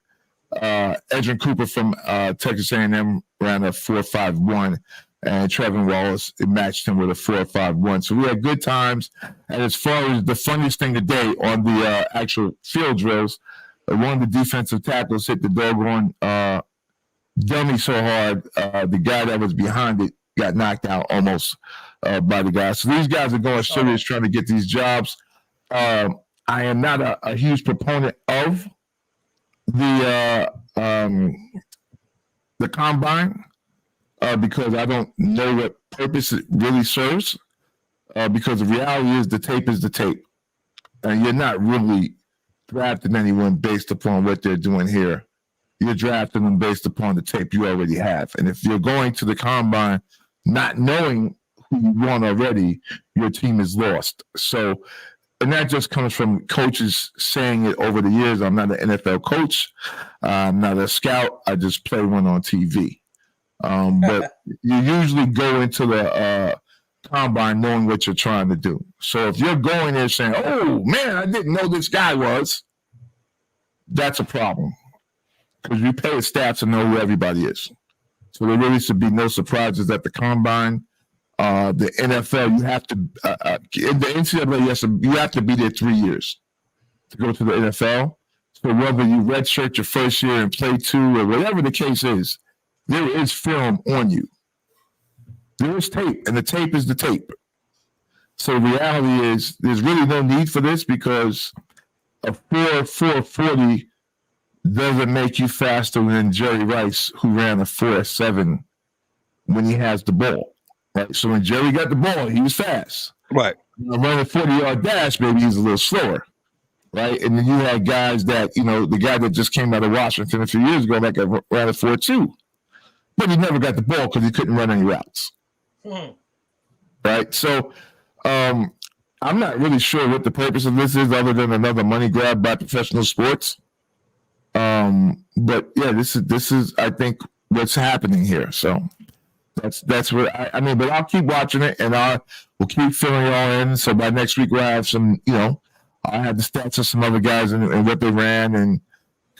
Edrin Cooper from Texas A&M ran a 4.51, and Trevin Wallace matched him with a 4.51. So we had good times. And as far as the funniest thing today on the actual field drills, one of the defensive tackles hit the doggone dummy so hard, the guy that was behind it got knocked out almost by the guy. So these guys are going serious trying to get these jobs. I am not a huge proponent of the combine because I don't know what purpose it really serves. Because the reality is the tape, and you're not really drafting anyone based upon what they're doing here. You're drafting them based upon the tape you already have. And if you're going to the combine not knowing who you want already, your team is lost. So, and that just comes from coaches saying it over the years. I'm not an NFL coach. I'm not a scout. I just play one on TV. But you usually go into the combine knowing what you're trying to do. So if you're going there saying, oh, man, I didn't know this guy was, that's a problem. Because you pay the staff to know who everybody is. So there really should be no surprises at the combine. The NFL, you have to, in the NCAA, you have to be there 3 years to go to the NFL. So whether you redshirt your first year and play 2 or whatever the case is, there is film on you. There is tape, and the tape is the tape. So the reality is there's really no need for this because a 4.40 doesn't make you faster than Jerry Rice, who ran a 4.7 when he has the ball. Right. So when Jerry got the ball, he was fast. Right. Running a 40-yard dash, maybe he's a little slower. Right. And then you had guys that, the guy that just came out of Washington a few years ago, like ran a 4.2. But he never got the ball because he couldn't run any routes. Right. So I'm not really sure what the purpose of this is other than another money grab by professional sports. But yeah, this is I think what's happening here. So that's what I mean, but I'll keep watching it and we'll keep filling it all in. So by next week we'll have some, I'll have the stats of some other guys and what they ran, and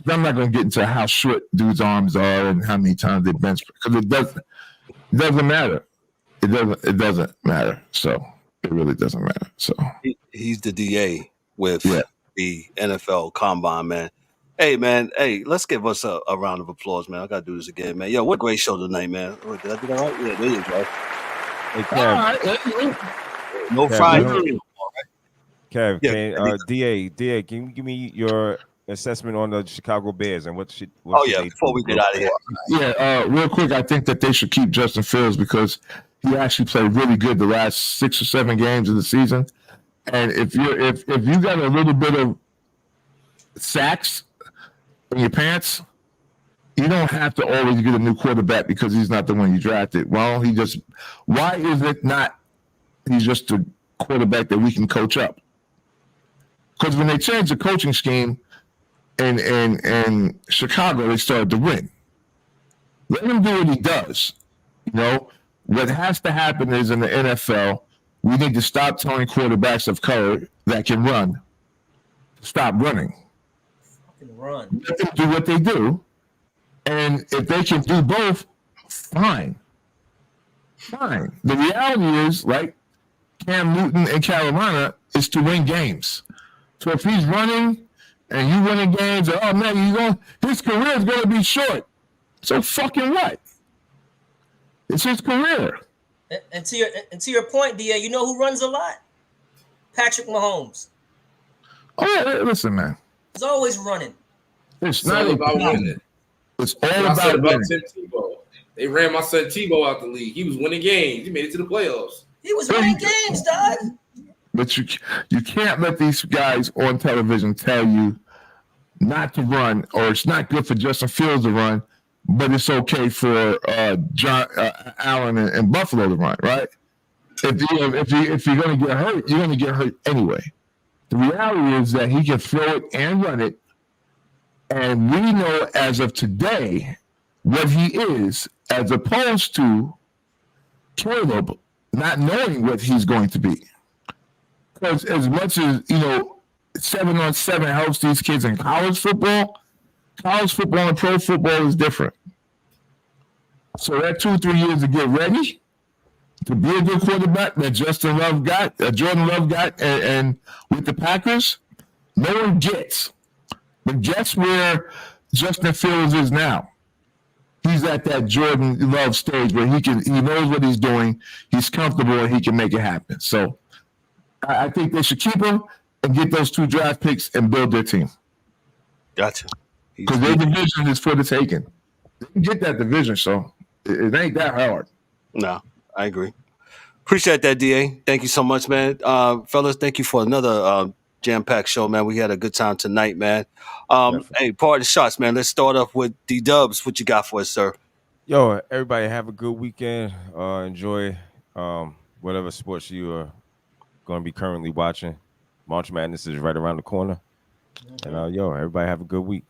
I'm not going to get into how short dudes' arms are and how many times they bench, because it doesn't matter. It doesn't matter. So it really doesn't matter. So he's the DA with the NFL Combine, man. Hey, man. Hey, let's give us a round of applause, man. I got to do this again, man. Yo, what a great show tonight, man. Oh, did I do that right? Yeah, there you go. Hey, Kev. No Kev, Friday. Kev, Yeah, DA, can you give me your assessment on the Chicago Bears and what should before we get out of here. Yeah, real quick, I think that they should keep Justin Fields because he actually played really good the last 6 or 7 games of the season. And if you got a little bit of sacks in your pants, you don't have to always get a new quarterback because he's not the one you drafted. Well, why is it not he's just a quarterback that we can coach up? Because when they changed the coaching scheme in Chicago, they started to win. Let him do what he does. What has to happen is in the NFL, we need to stop telling quarterbacks of color that can run, stop running. Run. Let them do what they do. And if they can do both, fine. The reality is, like Cam Newton in Carolina, is to win games. So if he's running and you winning games, his career is going to be short. So fucking what? It's his career. And to your point, DA, you know who runs a lot? Patrick Mahomes. Oh yeah, listen, man. He's always running. It's not about winning. It's all about winning. Tim Tebow. They ran my son Tebow out the league. He was winning games. He made it to the playoffs. He was winning games, dog. But you can't let these guys on television tell you not to run, or it's not good for Justin Fields to run, but it's okay for John Allen and Buffalo to run, right? If you're going to get hurt, you're going to get hurt anyway. The reality is that he can throw it and run it, and we know as of today what he is, as opposed to Caleb not knowing what he's going to be. Because as much as 7-on-7 helps these kids in college football and pro football is different. So that 2-3 years to get ready to be a good quarterback that Jordan Love got, and with the Packers, no one gets. But guess where Justin Fields is now? He's at that Jordan Love stage where he knows what he's doing, he's comfortable, and he can make it happen. So I think they should keep him and get those 2 draft picks and build their team. Gotcha. Because their division is for the taking. They can get that division, so it ain't that hard. No, I agree. Appreciate that, DA. Thank you so much, man. Fellas, thank you for another jam-packed show, man. We had a good time tonight, man. Hey, part of the shots, man. Let's start off with D-Dubs. What you got for us, sir? Yo, everybody have a good weekend. Enjoy whatever sports you are going to be currently watching. March Madness is right around the corner. And everybody have a good week.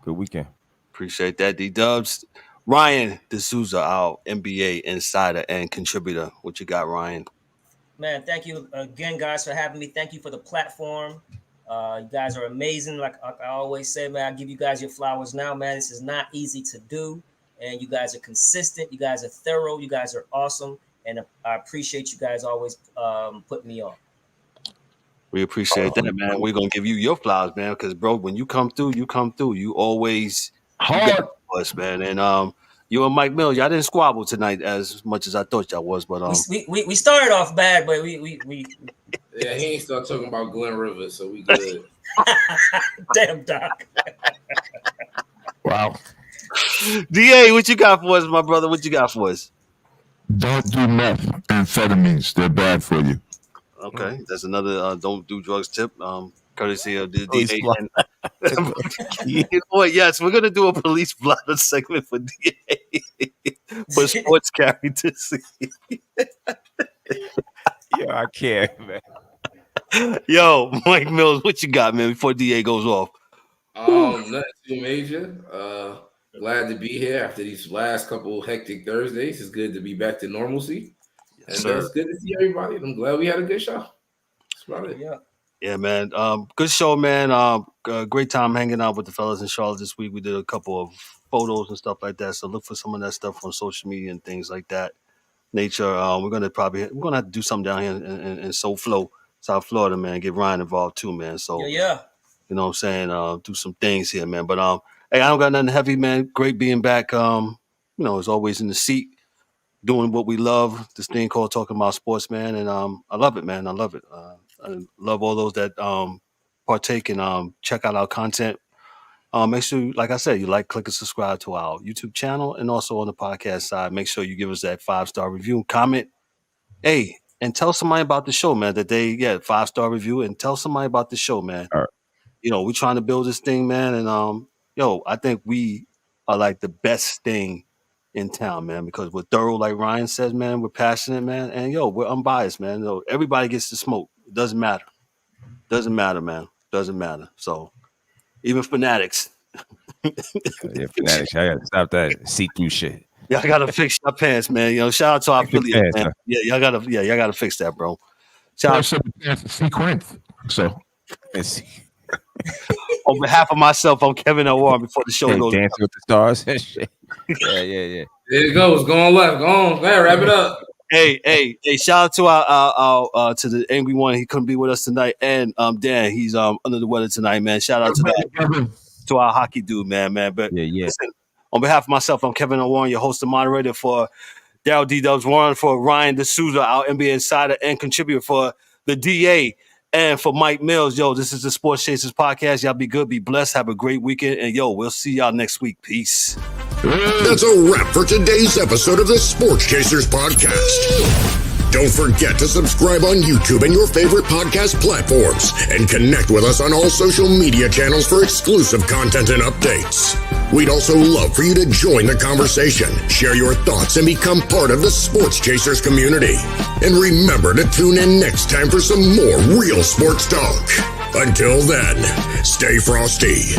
Good weekend. Appreciate that, D-Dubs. Ryan D'Souza, our NBA insider and contributor. What you got, Ryan? Man, thank you again, guys, for having me. Thank you for the platform. You guys are amazing. Like I always say, man, I give you guys your flowers now, man. This is not easy to do. And you guys are consistent. You guys are thorough. You guys are awesome. And I appreciate you guys always putting me on. We appreciate that, man. We're going to give you your flowers, man, because, bro, when you come through, You always hard for us, man. And you and Mike Mill, y'all didn't squabble tonight as much as I thought y'all was, but we started off bad, but we yeah, he ain't start talking about Glenn Rivers, so we good. Damn, Doc. Wow. DA, what you got for us, my brother? What you got for us? Don't do meth amphetamines. They're bad for you. Okay, that's another don't do drugs tip. Courtesy of the Police DA. blotter. You know what? Yes, we're gonna do a police blotter segment for DA for sports carry to see. Yeah, I can't, man. Yo, Mike Mills, what you got, man? Before DA goes off. Nothing too major. Glad to be here after these last couple hectic Thursdays. It's good to be back to normalcy. Yes, And sir. it's good to see everybody. I'm glad we had a good show. That's about it. Yeah, man. Good show, man. Great time hanging out with the fellas in Charlotte this week. We did a couple of photos and stuff like that. So look for some of that stuff on social media and things like that nature. We're gonna have to do something down here in South Florida, man. Get Ryan involved too, man. So Yeah. you know what I'm saying? Do some things here, man. But hey, I don't got nothing heavy, man. Great being back. As always in the seat, doing what we love. This thing called talking about sports, man. And I love it, man. I love it. I love all those that partake and check out our content. Make sure, like I said, you like, click, and subscribe to our YouTube channel, and also on the podcast side. Make sure you give us that 5-star review, comment. Hey, and tell somebody about the show, man. 5-star review, and tell somebody about the show, man. All right. You know, we're trying to build this thing, man, and I think we are like the best thing in town, man, because we're thorough, like Ryan says, man. We're passionate, man, and we're unbiased, man. Everybody gets to smoke. It doesn't matter. Doesn't matter, man. Doesn't matter. So even fanatics. Yeah, fanatics. I gotta stop that see-through shit. Y'all gotta fix your pants, man. Shout out to our affiliate, man. Huh? Y'all gotta fix that, bro. Shout out to sequence. So on behalf of myself, I'm Kevin L. Warren before the show goes. Dancing with the Stars and shit. Yeah. There it goes. Go on left. Go on. Go ahead, wrap it up. Hey! Shout out to our to the angry one. He couldn't be with us tonight, and Dan, he's under the weather tonight, man. Shout out to that, to our hockey dude, man. But listen, on behalf of myself, I'm Kevin L. Warren, your host and moderator, for Daryl D. Dubs Warren, for Ryan D'Souza, our NBA insider and contributor, for the DA, and for Mike Mills. This is the Sports Chasers podcast. Y'all be good, be blessed, have a great weekend, and we'll see y'all next week. Peace. That's a wrap for today's episode of the Sports Chasers podcast. Don't forget to subscribe on YouTube and your favorite podcast platforms, and connect with us on all social media channels for exclusive content and updates. We'd also love for you to join the conversation, share your thoughts, and become part of the Sports Chasers community. And remember to tune in next time for some more real sports talk. Until then, stay frosty.